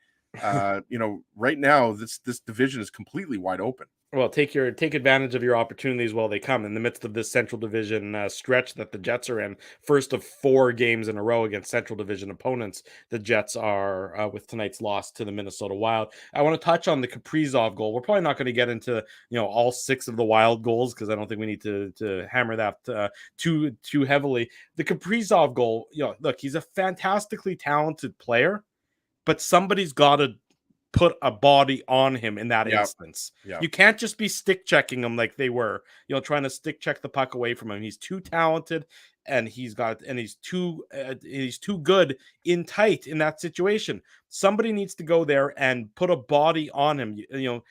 Right now this division is completely wide open. Well, take advantage of your opportunities while they come in the midst of this Central Division stretch that the Jets are in. First of 4 games in a row against Central Division opponents, the Jets are with tonight's loss to the Minnesota Wild. I want to touch on the Kaprizov goal. We're probably not going to get into all 6 of the Wild goals because I don't think we need to hammer that too heavily. The Kaprizov goal, look, he's a fantastically talented player, but somebody's got to put a body on him in that instance. You can't just be stick checking him like they were, trying to stick check the puck away from him. He's too talented, and he's too good in tight in that situation. Somebody needs to go there and put a body on him.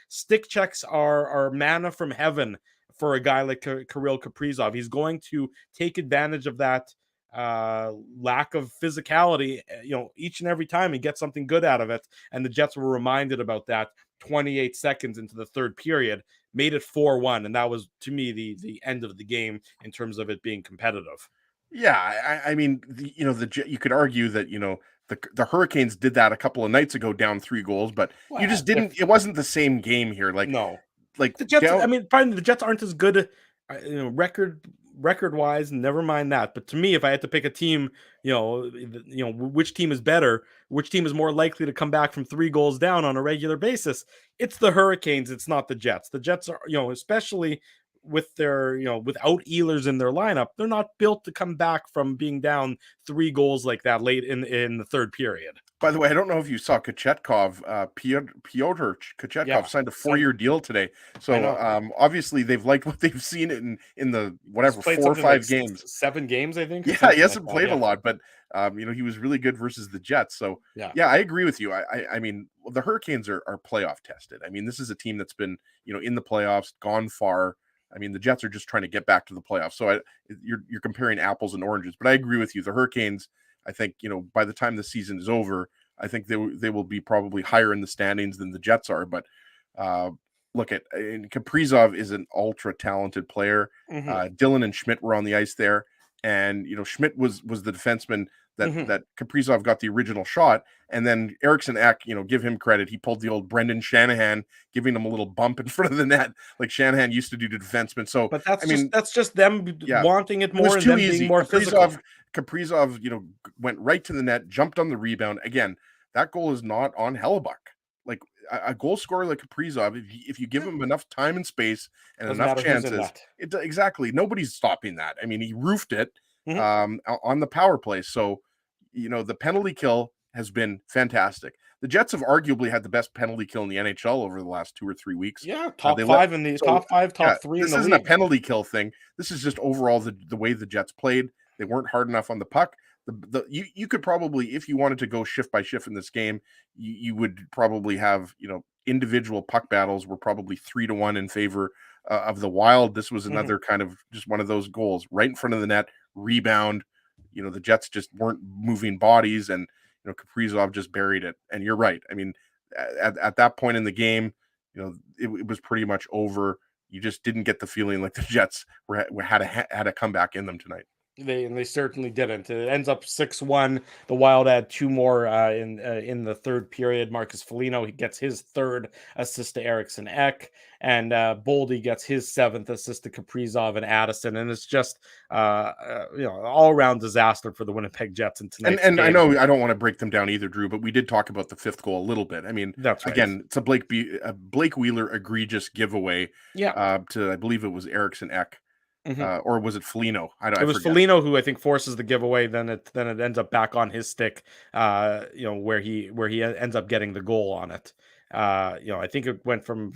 Stick checks are manna from heaven for a guy like Kirill Kaprizov. He's going to take advantage of that lack of physicality, each and every time he gets something good out of it. And the Jets were reminded about that 28 seconds into the third period, made it 4-1. And that was, to me, the end of the game in terms of it being competitive. Yeah. I mean, you could argue that, the Hurricanes did that a couple of nights ago, down 3 goals, but you just didn't, it wasn't the same game here. Like the Jets, probably the Jets aren't as good, record wise, never mind that. But to me, if I had to pick a team, which team is better, which team is more likely to come back from 3 goals down on a regular basis, it's the Hurricanes. It's not the Jets. The Jets are, especially with their, without Ehlers in their lineup, they're not built to come back from being down 3 goals like that late in the third period. By the way, I don't know if you saw Kochetkov, Pyotr Kochetkov signed a 4-year deal today. So obviously they've liked what they've seen in the 4 or 5 games. 7 games, I think. Yeah, he hasn't played a lot, but he was really good versus the Jets. So yeah, I agree with you. I mean, the Hurricanes are playoff tested. I mean, this is a team that's been, in the playoffs, gone far. I mean, the Jets are just trying to get back to the playoffs. So you're comparing apples and oranges, but I agree with you. The Hurricanes, I think, by the time the season is over, I think they will be probably higher in the standings than the Jets are. But look at Kaprizov is an ultra talented player. Dylan and Schmidt were on the ice there, and Schmidt was the defenseman that Kaprizov got the original shot, and then Eriksson Ek, give him credit. He pulled the old Brendan Shanahan, giving him a little bump in front of the net, like Shanahan used to do to defensemen. So, but that's just them wanting it more. It was too and easy. Being more physical. Kaprizov, went right to the net, jumped on the rebound. Again, that goal is not on Hellebuck. Like a goal scorer like Kaprizov, if you give him enough time and space and enough chances, exactly, nobody's stopping that. I mean, he roofed it on the power play. So, the penalty kill has been fantastic. The Jets have arguably had the best penalty kill in the NHL over the last 2 or 3 weeks. Yeah, top 5 in the top 5, top 3 in the league. This isn't a penalty kill thing. This is just overall the way the Jets played. They weren't hard enough on the puck. You could probably, if you wanted to go shift by shift in this game, you would probably have, individual puck battles were probably 3-1 in favor of the Wild. This was another kind of just one of those goals right in front of the net, rebound. The Jets just weren't moving bodies, and Kaprizov just buried it. And you're right. I mean, at that point in the game, it was pretty much over. You just didn't get the feeling like the Jets had a comeback in them tonight. They certainly didn't. It ends up 6-1. The Wild had 2 more in the third period. Marcus Foligno, he gets his 3rd assist to Eriksson Ek, and Boldy gets his 7th assist to Kaprizov and Addison. And it's just all around disaster for the Winnipeg Jets in tonight's game. I know I don't want to break them down either, Drew, but we did talk about the 5th goal a little bit. I mean, that's right. Again, it's a Blake Wheeler egregious giveaway to, I believe it was Eriksson Ek. or was it Foligno? It was Foligno who I think forces the giveaway. Then it ends up back on his stick. Where he ends up getting the goal on it. I think it went from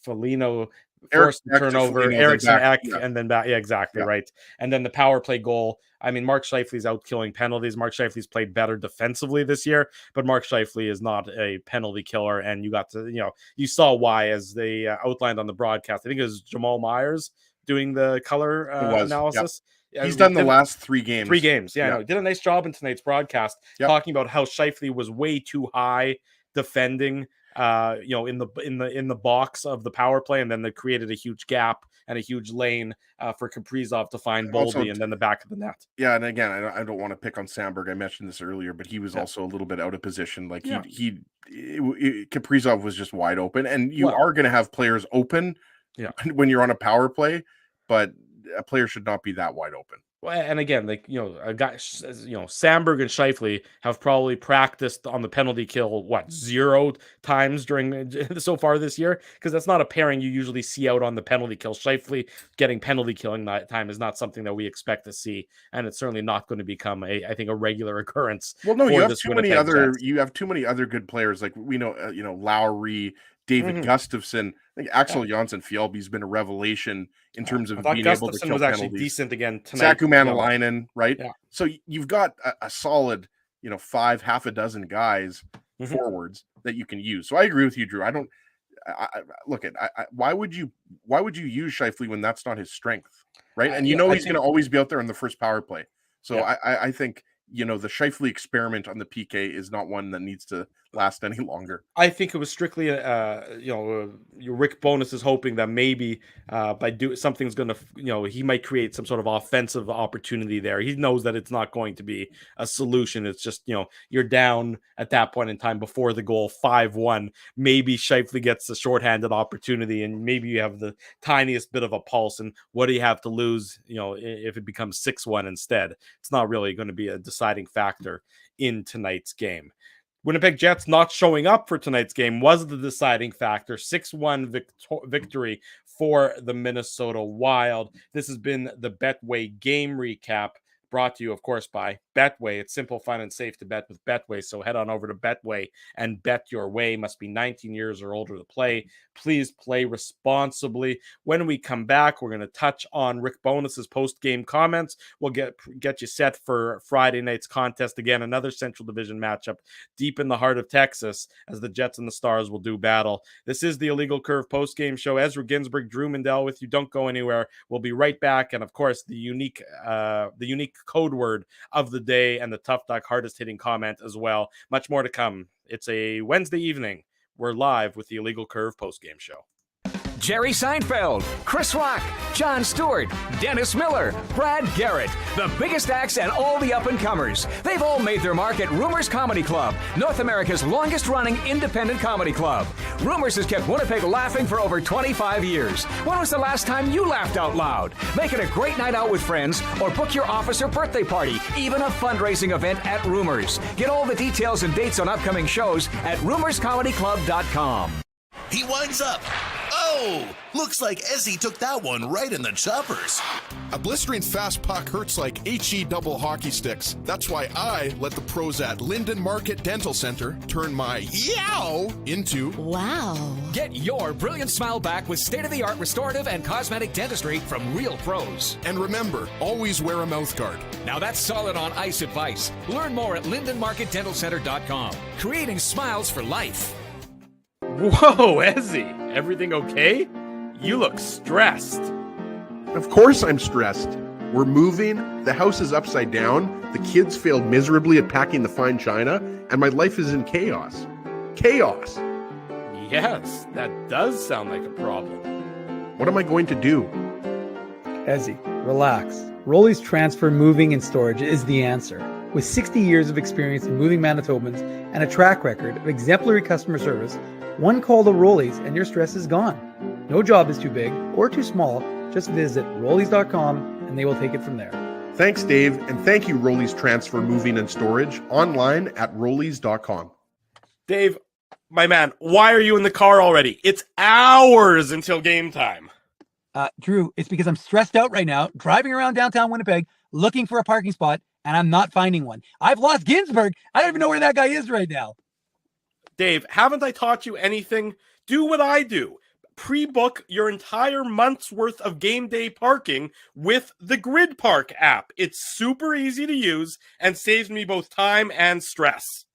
Foligno forced the turnover, Eriksson Ek, and then back. Yeah, exactly right. And then the power play goal. I mean, Mark Scheifele's out killing penalties. Mark Scheifele's played better defensively this year, but Mark Scheifele is not a penalty killer. And you got to, you saw why as they outlined on the broadcast. I think it was Jamal Myers doing the color analysis. Yep. He's done the last 3 games. 3 games. Yeah. No, did a nice job in tonight's broadcast talking about how Scheifele was way too high defending in the box of the power play, and then they created a huge gap and a huge lane for Kaprizov to find Boldy and then the back of the net. Yeah, and again, I don't want to pick on Sandberg. I mentioned this earlier, but he was also a little bit out of position. Like Kaprizov was just wide open, and you are going to have players open when you're on a power play, but a player should not be that wide open. Well, and again, a guy, Sandberg and Scheifele have probably practiced on the penalty kill 0 times during so far this year, because that's not a pairing you usually see out on the penalty kill. Scheifele getting penalty killing time is not something that we expect to see, and it's certainly not going to become I think a regular occurrence. Well, no, you have too many other good players, like we know, Lowry, David Gustafson. I think Axel Jonsson Fjällby's been a revelation in terms of being able to kill was penalties. Actually decent again tonight. Saku Manalainen, right? Yeah. So you've got a solid, 5, half a dozen guys forwards that you can use. So I agree with you, Drew. Why would you use Scheifele when that's not his strength, right? And he's going to always be out there in the first power play. So I think the Scheifele experiment on the PK is not one that needs to last any longer. I think it was strictly, Rick Bowness is hoping that maybe by something's going to, he might create some sort of offensive opportunity there. He knows that it's not going to be a solution. It's just, you're down at that point in time before the goal 5-1. Maybe Scheifele gets a shorthanded opportunity, and maybe you have the tiniest bit of a pulse. And what do you have to lose, if it becomes 6-1 instead? It's not really going to be a deciding factor in tonight's game. Winnipeg Jets not showing up for tonight's game was the deciding factor. 6-1 victory for the Minnesota Wild. This has been the Betway game recap, brought to you, of course, by Betway. It's simple, fun, and safe to bet with Betway. So head on over to Betway and bet your way. Must be 19 years or older to play. Please play responsibly. When we come back, we're going to touch on Rick Bowness's post-game comments. We'll get you set for Friday night's contest. Again, another Central Division matchup deep in the heart of Texas, as the Jets and the Stars will do battle. This is the Illegal Curve post-game show. Ezra Ginsberg, Drew Mandel with you. Don't go anywhere. We'll be right back. And of course, the unique code word of the day and the Tough Duck hardest hitting comment as well. Much more to come. It's a Wednesday evening. We're live with the Illegal Curve postgame show. Jerry Seinfeld, Chris Rock, Jon Stewart, Dennis Miller, Brad Garrett, the biggest acts and all the up-and-comers. They've all made their mark at Rumors Comedy Club, North America's longest-running independent comedy club. Rumors has kept Winnipeg laughing for over 25 years. When was the last time you laughed out loud? Make it a great night out with friends, or book your office or birthday party, even a fundraising event at Rumors. Get all the details and dates on upcoming shows at rumorscomedyclub.com. He winds up. Oh, looks like Ezzy took that one right in the choppers. A blistering fast puck hurts like HE double hockey sticks. That's why I let the pros at Linden Market Dental Center turn my yow into wow. Get your brilliant smile back with state-of-the-art restorative and cosmetic dentistry from real pros. And remember, always wear a mouth guard. Now that's solid on ice advice. Learn more at lindenmarketdentalcenter.com. Creating smiles for life. Whoa, Ezzy, everything okay? You look stressed. Of course I'm stressed. We're moving, the house is upside down, the kids failed miserably at packing the fine china, and my life is in chaos. Chaos! Yes, that does sound like a problem. What am I going to do? Ezzy, relax. Rolly's Transfer Moving and Storage is the answer. With 60 years of experience in moving Manitobans and a track record of exemplary customer service, one call to Rolly's and your stress is gone. No job is too big or too small. Just visit Rollies.com and they will take it from there. Thanks, Dave, and thank you, Rollies Transfer Moving and Storage, online at Rollies.com. Dave, my man, why are you in the car already? It's hours until game time. Drew, it's because I'm stressed out right now, driving around downtown Winnipeg, looking for a parking spot, and I'm not finding one. I've lost Ginsburg. I don't even know where that guy is right now. Dave, haven't I taught you anything? Do what I do. Pre-book your entire month's worth of game day parking with the Grid Park app. It's super easy to use and saves me both time and stress.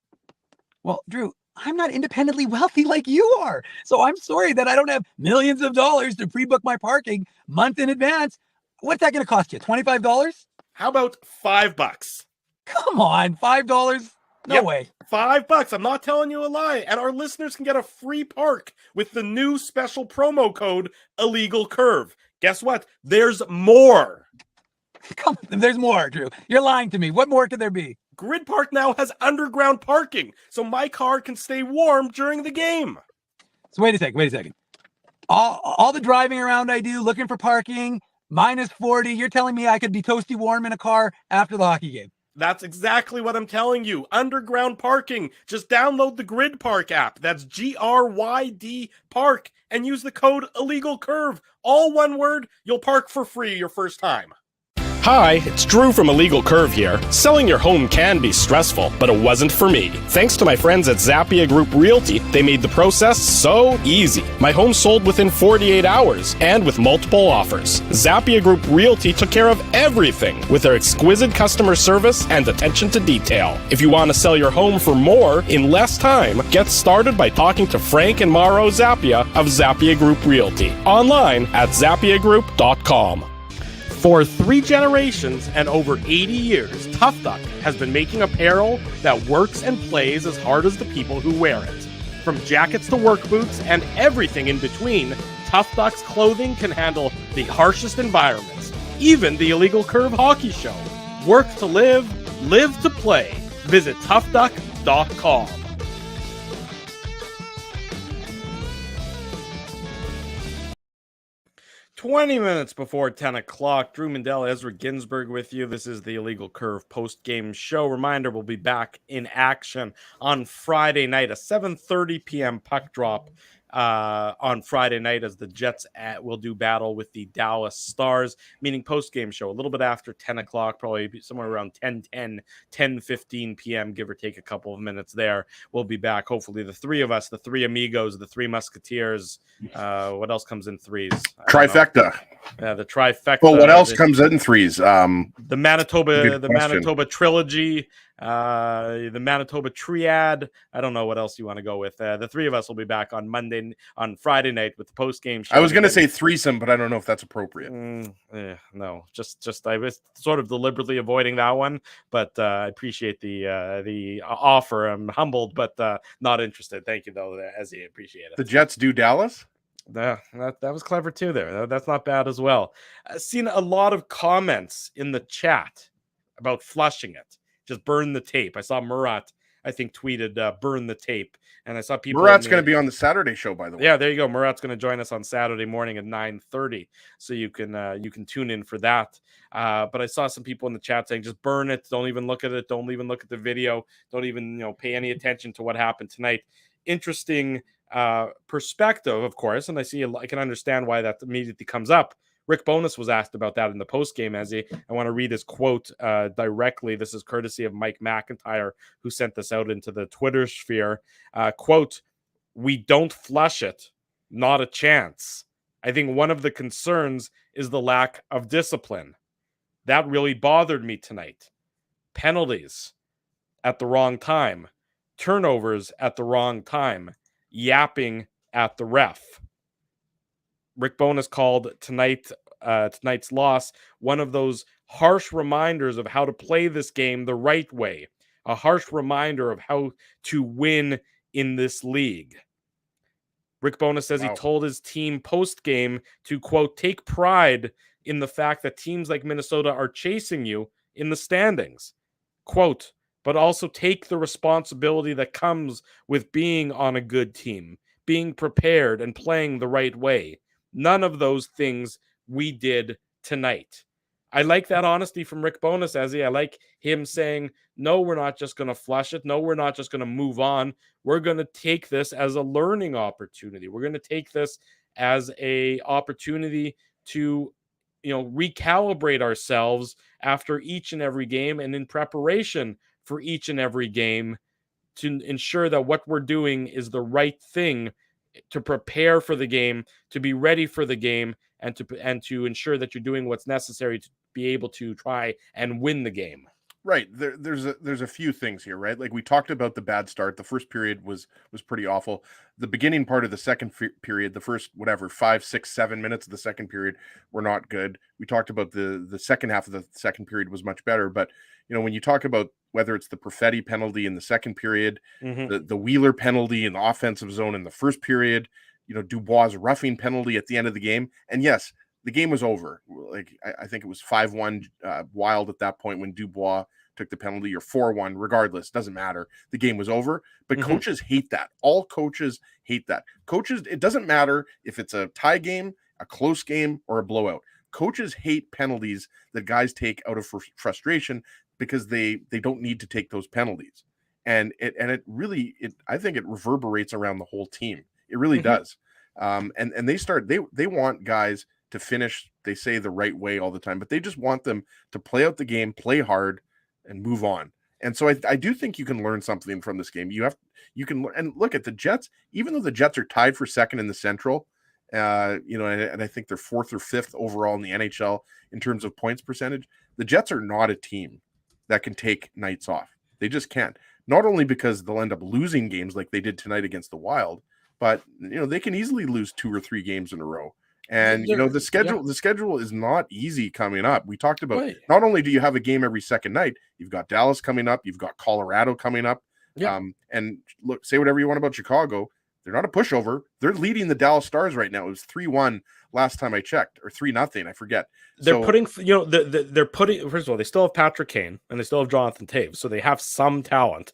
Well, Drew, I'm not independently wealthy like you are. So I'm sorry that I don't have millions of dollars to pre-book my parking month in advance. What's that going to cost you? $25? How about $5? Come on, $5? No way. $5. I'm not telling you a lie. And our listeners can get a free park with the new special promo code Illegal Curve. Guess what? There's more. Come on, there's more, Drew. You're lying to me. What more could there be? Grid Park now has underground parking, so my car can stay warm during the game. So wait a second. All the driving around I do, looking for parking, minus 40, you're telling me I could be toasty warm in a car after the hockey game? That's exactly what I'm telling you. Underground parking. Just download the Grid Park app. That's GRYD Park and use the code Illegal Curve. All one word. You'll park for free your first time. Hi, it's Drew from Illegal Curve here. Selling your home can be stressful, but it wasn't for me. Thanks to my friends at Zappia Group Realty, they made the process so easy. My home sold within 48 hours and with multiple offers. Zappia Group Realty took care of everything with their exquisite customer service and attention to detail. If you want to sell your home for more in less time, get started by talking to Frank and Mauro Zappia of Zappia Group Realty. Online at zappiagroup.com. For 3 generations and over 80 years, Tough Duck has been making apparel that works and plays as hard as the people who wear it. From jackets to work boots and everything in between, Tough Duck's clothing can handle the harshest environments, even the Illegal Curve hockey show. Work to live, live to play. Visit toughduck.com. 20 minutes before 10 o'clock, Drew Mandel, Ezra Ginsburg with you. This is the Illegal Curve post-game show. Reminder, we'll be back in action on Friday night, a 7:30 p.m. puck drop on Friday night as the Jets will do battle with the Dallas Stars, meaning post-game show a little bit after 10 o'clock, probably somewhere around 10:15 p.m., give or take a couple of minutes there. We'll be back. Hopefully the three of us, the three amigos, the three musketeers. What else comes in threes? Trifecta. The trifecta. Well, what else comes in threes? The Manitoba trilogy, the Manitoba triad. I don't know what else you want to go with. The three of us will be back on Friday night with the post game show. I was going to say threesome, but I don't know if that's appropriate. No, just I was sort of deliberately avoiding that one, but I appreciate the offer. I'm humbled, but not interested. Thank you though, Ezzy. Appreciate it. The Jets do Dallas. That was clever too there. That's not bad as well. I've seen a lot of comments in the chat about flushing it. Just burn the tape. I saw Murat, I think, tweeted burn the tape. And I saw people. Murat's going to be on the Saturday show, by the way. Yeah, there you go. Murat's going to join us on Saturday morning at 9:30. So you can tune in for that. But I saw some people in the chat saying just burn it. Don't even look at it. Don't even look at the video. Don't even pay any attention to what happened tonight. Interesting perspective, of course, and I can understand why that immediately comes up. Rick Bowness was asked about that in the post game. I want to read his quote directly. This is courtesy of Mike McIntyre, who sent this out into the Twitter sphere. Quote, "We don't flush it, not a chance. I think one of the concerns is the lack of discipline. That really bothered me tonight. Penalties at the wrong time, turnovers at the wrong time, yapping at the ref." Rick Bowness called tonight's loss one of those harsh reminders of how to play this game the right way, a harsh reminder of how to win in this league. Rick Bowness says He told his team post-game to, quote, take pride in the fact that teams like Minnesota are chasing you in the standings. Quote, but also take the responsibility that comes with being on a good team, being prepared and playing the right way. None of those things we did tonight. I like that honesty from Rick Bowness, I like him saying, no, we're not just going to flush it. No, we're not just going to move on. We're going to take this as a learning opportunity. We're going to take this as a opportunity to, recalibrate ourselves after each and every game and in preparation for each and every game to ensure that what we're doing is the right thing to prepare for the game, to be ready for the game, and to ensure that you're doing what's necessary to be able to try and win the game. Right. There's a few things here, right? Like we talked about the bad start. The first period was pretty awful. The beginning part of the second period, the first 5, 6, 7 minutes of the second period were not good. We talked about the second half of the second period was much better. But when you talk about whether it's the Perfetti penalty in the second period, the Wheeler penalty in the offensive zone in the first period, Dubois' roughing penalty at the end of the game, and yes, the game was over. Like I think it was 5-1 Wild at that point when Dubois took the penalty, or 4-1, regardless, doesn't matter. The game was over. But coaches hate that. All coaches hate that. Coaches, it doesn't matter if it's a tie game, a close game, or a blowout. Coaches hate penalties that guys take out of frustration because they don't need to take those penalties. And it really I think it reverberates around the whole team. It really does. And they want guys to finish, they say, the right way all the time, but they just want them to play out the game, play hard, and move on. And so I do think you can learn something from this game. You can and look at the Jets, even though the Jets are tied for second in the Central, and I think they're fourth or fifth overall in the NHL in terms of points percentage. The Jets are not a team that can take nights off. They just can't. Not only because they'll end up losing games like they did tonight against the Wild, but they can easily lose 2 or 3 games in a row. And the schedule is not easy coming up. We talked about not only do you have a game every second night, you've got Dallas coming up, you've got Colorado coming up. And look, say whatever you want about Chicago, they're not a pushover. They're leading the Dallas Stars right now. It was 3-1 last time I checked, or 3-0, I forget. They're putting they're putting, first of all, they still have Patrick Kane and they still have Jonathan Taves, so they have some talent,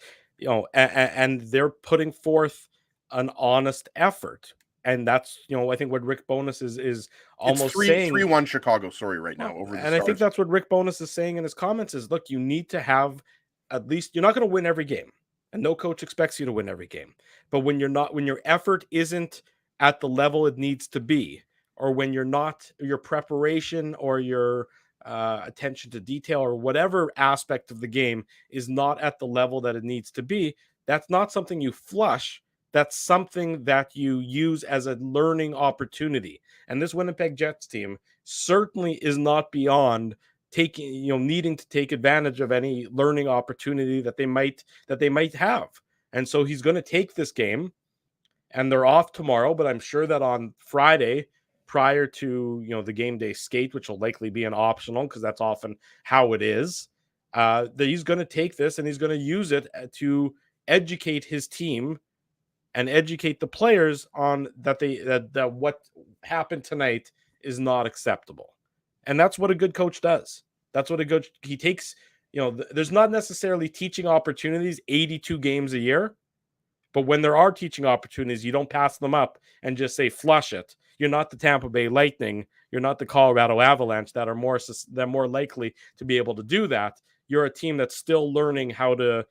and they're putting forth an honest effort. And that's, I think what Rick Bowness is almost saying. 3-1 Chicago, right now. Over the and Stars. I think that's what Rick Bowness is saying in his comments is, look, you need to have at least, you're not going to win every game. And no coach expects you to win every game. But when your effort isn't at the level it needs to be, or when your preparation or your attention to detail or whatever aspect of the game is not at the level that it needs to be, that's not something you flush. That's something that you use as a learning opportunity. And this Winnipeg Jets team certainly is not beyond needing to take advantage of any learning opportunity that they might have. And so he's going to take this game, and they're off tomorrow, but I'm sure that on Friday, prior to the game day skate, which will likely be an optional because that's often how it is, that he's going to take this and he's going to use it to educate his team and educate the players on that what happened tonight is not acceptable. And that's what a good coach does. That's what he takes, there's not necessarily teaching opportunities 82 games a year, but when there are teaching opportunities, you don't pass them up and just say, flush it. You're not the Tampa Bay Lightning. You're not the Colorado Avalanche that are more likely to be able to do that. You're a team that's still learning how to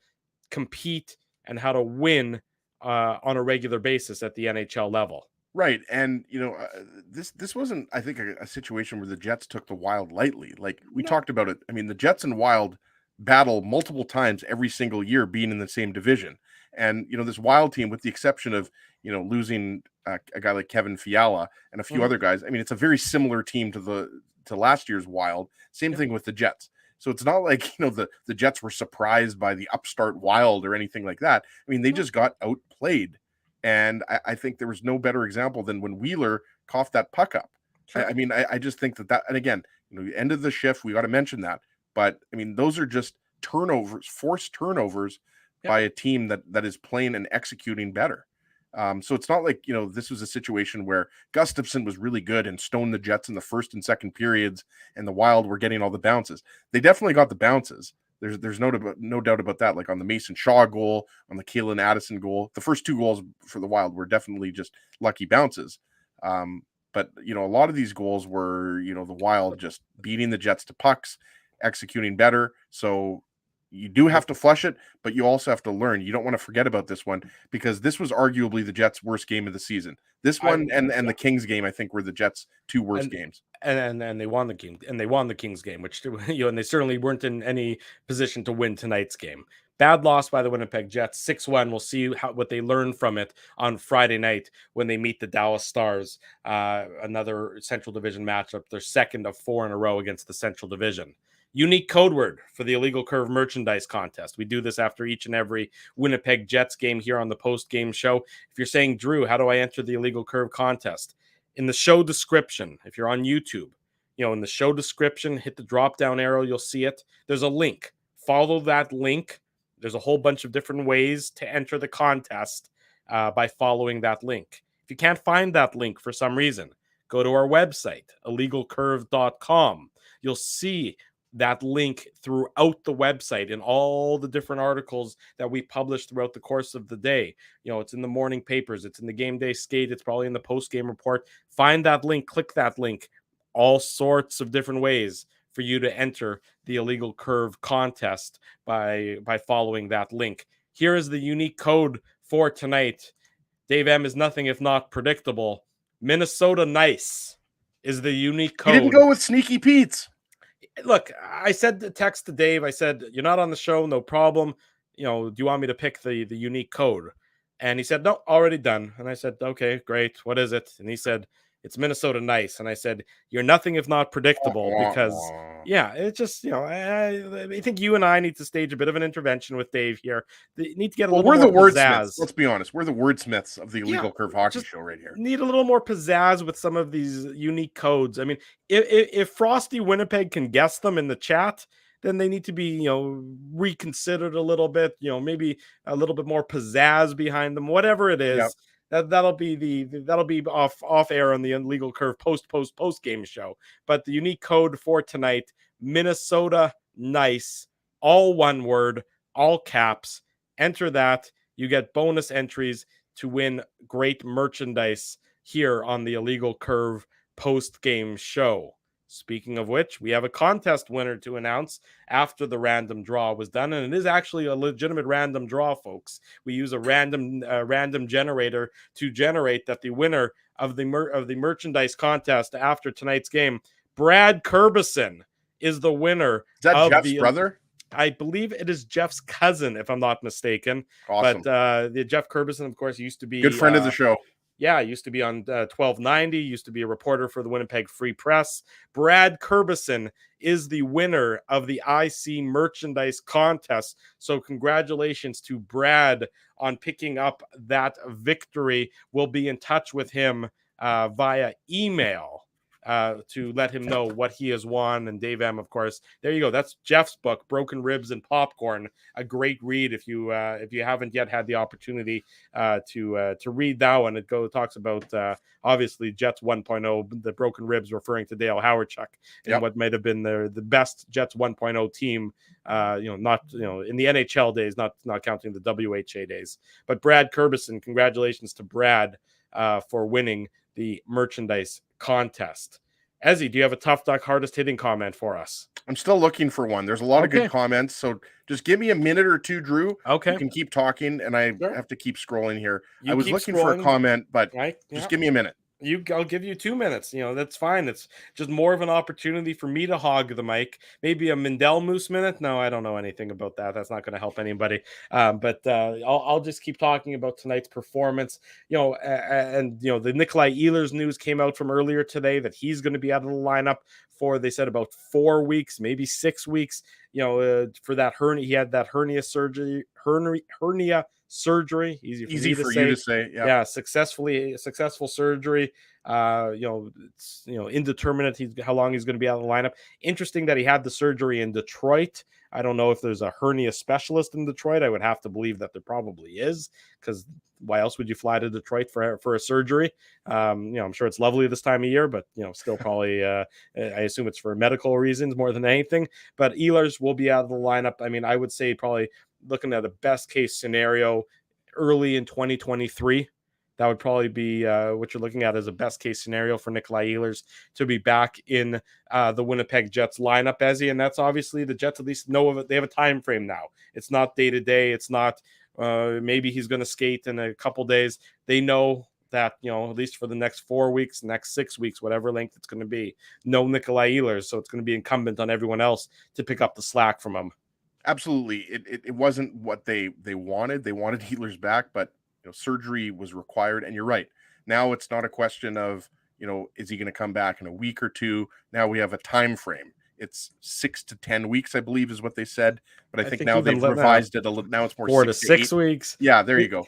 compete and how to win on a regular basis at the NHL level. Right. And, this wasn't, I think, a situation where the Jets took the Wild lightly. Like we talked about it. I mean, the Jets and Wild battle multiple times every single year being in the same division. And, this Wild team, with the exception of, losing a guy like Kevin Fiala and a few other guys, I mean, it's a very similar team to last year's Wild. Same thing with the Jets. So it's not like, the Jets were surprised by the upstart Wild or anything like that. I mean, they just got outplayed. And I think there was no better example than when Wheeler coughed that puck up. Sure. I just think that, and again, end of the shift, we got to mention that. But, I mean, those are just turnovers, forced turnovers by a team that is playing and executing better. So it's not like, this was a situation where Gustafsson was really good and stoned the Jets in the first and second periods and the Wild were getting all the bounces. They definitely got the bounces. There's no doubt about that. Like on the Mason Shaw goal, on the Kalen Addison goal, the first 2 goals for the Wild were definitely just lucky bounces. But, a lot of these goals were, the Wild just beating the Jets to pucks, executing better. So, You do have to flush it, but you also have to learn. You don't want to forget about this one because this was arguably the Jets' worst game of the season. This one and the Kings game, I think, were the Jets' two worst games. And they won the game, and they won the Kings game, which and they certainly weren't in any position to win tonight's game. Bad loss by the Winnipeg Jets, 6-1. We'll see what they learn from it on Friday night when they meet the Dallas Stars, another Central Division matchup, their second of 4 in a row against the Central Division. Unique code word for the Illegal Curve merchandise contest. We do this after each and every Winnipeg Jets game here on the post-game show. If you're saying, Drew, how do I enter the Illegal Curve contest? In the show description, if you're on YouTube, in the show description, hit the drop-down arrow, you'll see it. There's a link. Follow that link. There's a whole bunch of different ways to enter the contest by following that link. If you can't find that link for some reason, go to our website, illegalcurve.com. You'll see that link throughout the website in all the different articles that we publish throughout the course of the day. It's in the morning papers, it's in the game day skate, it's probably in the post-game report. Find that link, click that link, all sorts of different ways for you to enter the Illegal Curve contest by following that link. Here is the unique code for tonight. Dave M is nothing if not predictable. Minnesota Nice is the unique code. You didn't go with Sneaky Pete's. Look, I said the text to Dave. I said, you're not on the show, no problem. Do you want me to pick the unique code? And he said, no, already done. And I said, okay, great. What is it? And he said, it's Minnesota Nice. And I said, you're nothing if not predictable because, it's just, I think you and I need to stage a bit of an intervention with Dave here. They need to get a little more pizzazz. Let's be honest. We're the wordsmiths of the Illegal Curve Hockey Show right here. Need a little more pizzazz with some of these unique codes. I mean, if Frosty Winnipeg can guess them in the chat, then they need to be, reconsidered a little bit, maybe a little bit more pizzazz behind them, whatever it is. Yep. That'll be off air on the Illegal Curve post game show. But the unique code for tonight, Minnesota Nice, all one word, all caps. Enter that. You get bonus entries to win great merchandise here on the Illegal Curve post game show. Speaking of which, we have a contest winner to announce after the random draw was done, and it is actually a legitimate random draw, folks. We use a random generator to generate that the winner of the merchandise contest after tonight's game, Brad Curbison, is the winner. Is that Jeff's brother? I believe it is Jeff's cousin, if I'm not mistaken. Awesome. But the Jeff Curbison, of course, used to be good friend of the show. Yeah, used to be on 1290, used to be a reporter for the Winnipeg Free Press. Brad Curbison is the winner of the IC merchandise contest. So congratulations to Brad on picking up that victory. We'll be in touch with him via email to let him know what he has won. And Dave M, of course, there you go. That's Jeff's book, Broken Ribs and Popcorn. A great read if you haven't yet had the opportunity to read that one. It talks about obviously Jets 1.0, the Broken Ribs, referring to Dale Hawerchuk and what might have been the best Jets 1.0 team. Not in the NHL days, not counting the WHA days. But Brad Curbison, congratulations to Brad for winning the merchandise contest. Ezzy, do you have a Tough Duck hardest hitting comment for us? I'm still looking for one. There's a lot of good comments, so just give me a minute or two, Drew. Okay. You can keep talking, and I have to keep scrolling here. I was looking for a comment, but just give me a minute. I'll give you 2 minutes. That's fine. It's just more of an opportunity for me to hog the mic. Maybe a Mindell Moose minute. No, I don't know anything about that. That's not going to help anybody. But I'll just keep talking about tonight's performance. And the Nikolai Ehlers news came out from earlier today that he's going to be out of the lineup for, they said, about 4 weeks, maybe 6 weeks. For that hernia, he had that hernia surgery. Easy for you to say. Yeah, successful surgery. It's indeterminate how long he's going to be out of the lineup. Interesting that he had the surgery in Detroit. I don't know if there's a hernia specialist in Detroit. I would have to believe that there probably is, because why else would you fly to Detroit for a surgery? I'm sure it's lovely this time of year, but still probably I assume it's for medical reasons more than anything. But Ehlers will be out of the lineup. I mean, I would say probably looking at a best case scenario early in 2023. That would probably be what you're looking at as a best case scenario for Nikolai Ehlers to be back in the Winnipeg Jets lineup, Ezzy. And that's obviously the Jets at least know of it. They have a time frame now. It's not day to day. It's not maybe he's going to skate in a couple days. They know that, at least for the next 4 weeks, next 6 weeks, whatever length it's going to be, no Nikolai Ehlers. So it's going to be incumbent on everyone else to pick up the slack from him. Absolutely. It wasn't what they wanted. They wanted Ehlers back, but surgery was required. And you're right. Now it's not a question of, is he going to come back in a week or two? Now we have a time frame. It's 6 to 10 weeks, I believe, is what they said. But I think now they've revised it a little. Now it's more 4 to 6 weeks. Yeah, there you go.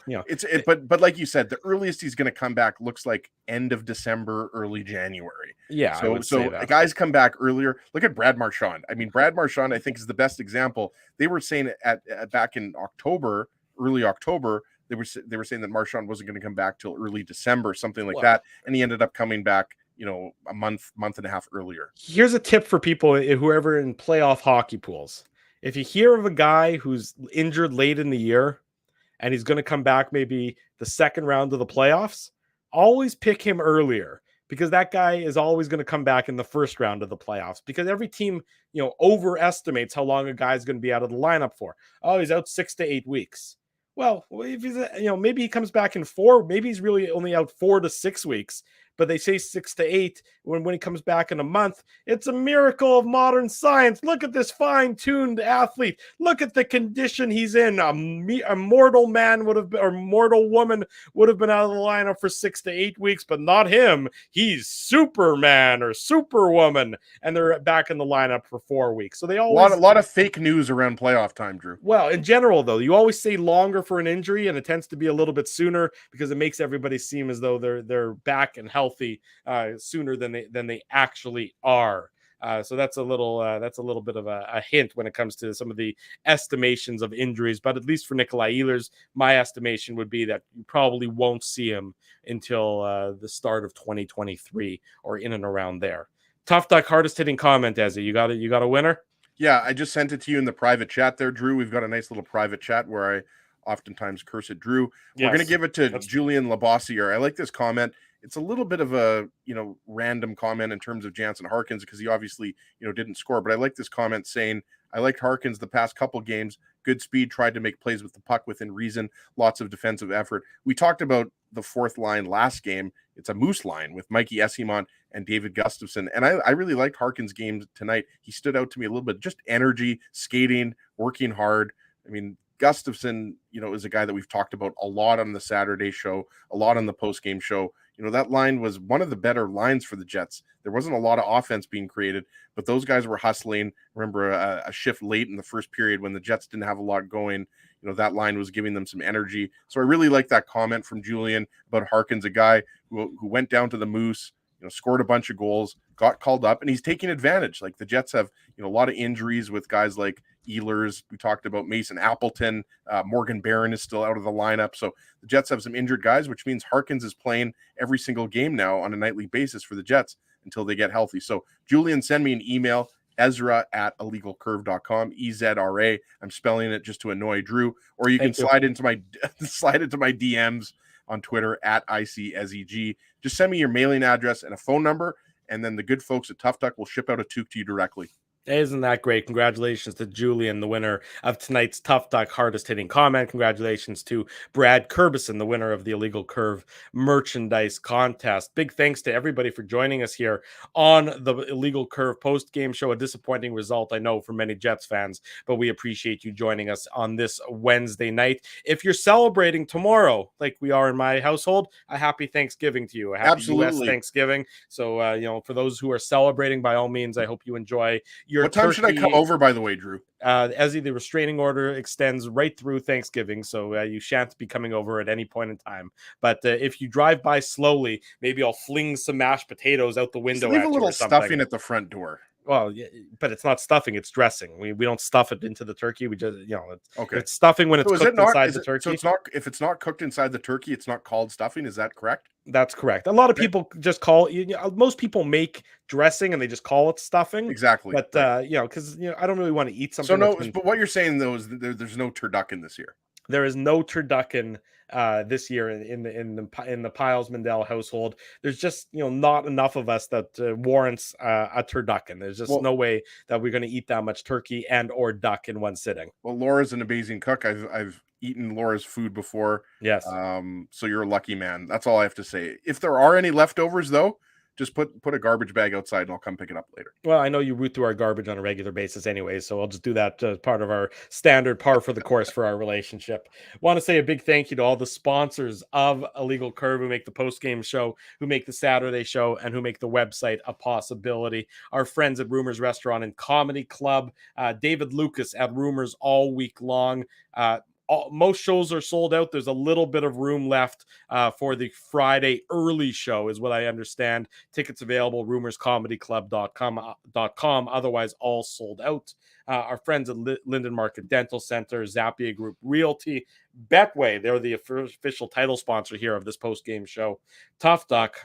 But like you said, the earliest he's going to come back looks like end of December, early January. Yeah. So the guys come back earlier. Look at Brad Marchand. I mean, Brad Marchand, I think, is the best example. They were saying at back in October, early October, they were saying that Marchand wasn't going to come back till early December, something like that, and he ended up coming back, a month and a half earlier. Here's a tip for people, whoever in playoff hockey pools. If you hear of a guy who's injured late in the year and he's going to come back maybe the second round of the playoffs, always pick him earlier, because that guy is always going to come back in the first round of the playoffs, because every team, overestimates how long a guy's going to be out of the lineup for. Oh, he's out 6 to 8 weeks. Well, if he's, maybe he comes back in 4, maybe he's really only out 4 to 6 weeks, but they say 6 to 8 when he comes back in a month. It's a miracle of modern science. Look at this fine-tuned athlete. Look at the condition he's in. A mortal man or mortal woman would have been out of the lineup for 6 to 8 weeks, but not him. He's Superman or Superwoman, and they're back in the lineup for 4 weeks. So they always a lot of fake news around playoff time, Drew. Well, in general, though, you always say longer for an injury, and it tends to be a little bit sooner because it makes everybody seem as though they're back and healthy sooner than they actually are. So that's a little bit of a hint when it comes to some of the estimations of injuries. But at least for Nikolai Ehlers, my estimation would be that you probably won't see him until the start of 2023 or in and around there. Tough Duck, hardest hitting comment, Ezzy. You got a winner? Yeah, I just sent it to you in the private chat there, Drew. We've got a nice little private chat where I oftentimes curse at Drew. Yes, we're going to give it to Julian Labossiere. I like this comment. It's a little bit of a, random comment in terms of Jansen Harkins, because he obviously, didn't score. But I like this comment saying, I liked Harkins the past couple games. Good speed, tried to make plays with the puck within reason. Lots of defensive effort. We talked about the fourth line last game. It's a Moose line with Mikey Esimont and David Gustafsson. And I really liked Harkins' game tonight. He stood out to me a little bit. Just energy, skating, working hard. I mean, Gustafsson, is a guy that we've talked about a lot on the Saturday show, a lot on the post-game show. That line was one of the better lines for the Jets. There wasn't a lot of offense being created, but those guys were hustling. Remember a shift late in the first period when the Jets didn't have a lot going. That line was giving them some energy. So I really like that comment from Julian about Harkins, a guy who went down to the Moose, scored a bunch of goals, got called up, and he's taking advantage. Like the Jets have, a lot of injuries with guys like Ehlers. We talked about Mason Appleton. Morgan Barron is still out of the lineup. So the Jets have some injured guys, which means Harkins is playing every single game now on a nightly basis for the Jets until they get healthy. So Julian, send me an email, Ezra@illegalcurve.com, EZRA. I'm spelling it just to annoy Drew, or you can slide into my DMs on Twitter @ICSEG. Just send me your mailing address and a phone number, and then the good folks at Tough Duck will ship out a toque to you directly. Isn't that great? Congratulations to Julian, the winner of tonight's Tough Duck hardest hitting comment. Congratulations to Brad Curbison, the winner of the Illegal Curve merchandise contest. Big thanks to everybody for joining us here on the Illegal Curve post-game show. A disappointing result, I know, for many Jets fans, but we appreciate you joining us on this Wednesday night. If you're celebrating tomorrow, like we are in my household, a happy Thanksgiving to you. A happy U.S. Thanksgiving. So, for those who are celebrating, by all means, I hope you enjoy what time should I come over, by the way, Drew? Ezzy, the restraining order extends right through Thanksgiving, so you shan't be coming over at any point in time. But if you drive by slowly, maybe I'll fling some mashed potatoes out the window. Just leave a little stuffing at the front door. Well, yeah, but it's not stuffing; it's dressing. We don't stuff it into the turkey. We just, okay. It's stuffing when it's cooked inside the turkey. So it's not, if it's not cooked inside the turkey, it's not called stuffing. Is that correct? That's correct. A lot of people just call most people make dressing and they just call it stuffing. Exactly. But because I don't really want to eat something. So but what you're saying though is there's no turducken this year. There is no turducken this year in the Piles Mendel household. There's just not enough of us that warrants a turducken. There's just no way that we're going to eat that much turkey and or duck in one sitting. Well, Laura's an amazing cook. I've eaten Laura's food before. Yes. So you're a lucky man. That's all I have to say. If there are any leftovers, though, just put a garbage bag outside and I'll come pick it up later. Well, I know you root through our garbage on a regular basis anyway, so I'll just do that as part of our standard par for the course for our relationship. Want to say a big thank you to all the sponsors of Illegal Curve who make the post-game show, who make the Saturday show, and who make the website a possibility. Our friends at Rumors Restaurant and Comedy Club, David Lucas at Rumors all week long. Most shows are sold out. There's a little bit of room left for the Friday early show, is what I understand. Tickets available, rumorscomedyclub.com. Otherwise, all sold out. Our friends at Linden Market Dental Center, Zappia Group Realty, Betway, they're the official title sponsor here of this post-game show. Tough Duck,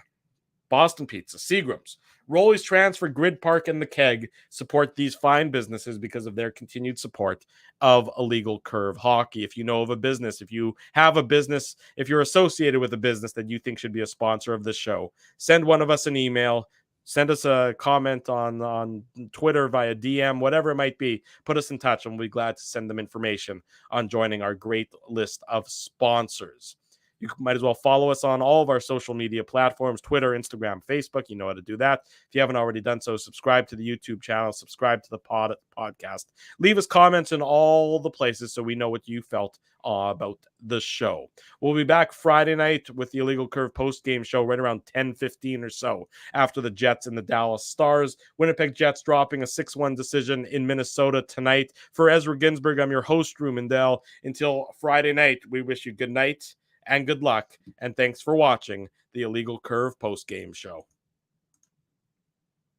Boston Pizza, Seagram's, Rolly's Transfer, Grid Park, and The Keg support these fine businesses because of their continued support of Illegal Curve Hockey. If you know of a business, if you have a business, if you're associated with a business that you think should be a sponsor of this show, send one of us an email, send us a comment on Twitter via DM, whatever it might be. Put us in touch, and we'll be glad to send them information on joining our great list of sponsors. You might as well follow us on all of our social media platforms, Twitter, Instagram, Facebook. You know how to do that. If you haven't already done so, subscribe to the YouTube channel, subscribe to the podcast. Leave us comments in all the places so we know what you felt about the show. We'll be back Friday night with the Illegal Curve post-game show right around 10:15 or so after the Jets and the Dallas Stars. Winnipeg Jets dropping a 6-1 decision in Minnesota tonight. For Ezra Ginsburg, I'm your host, Drew Mendel. Until Friday night, we wish you good night and good luck, and thanks for watching the Illegal Curve post-game show.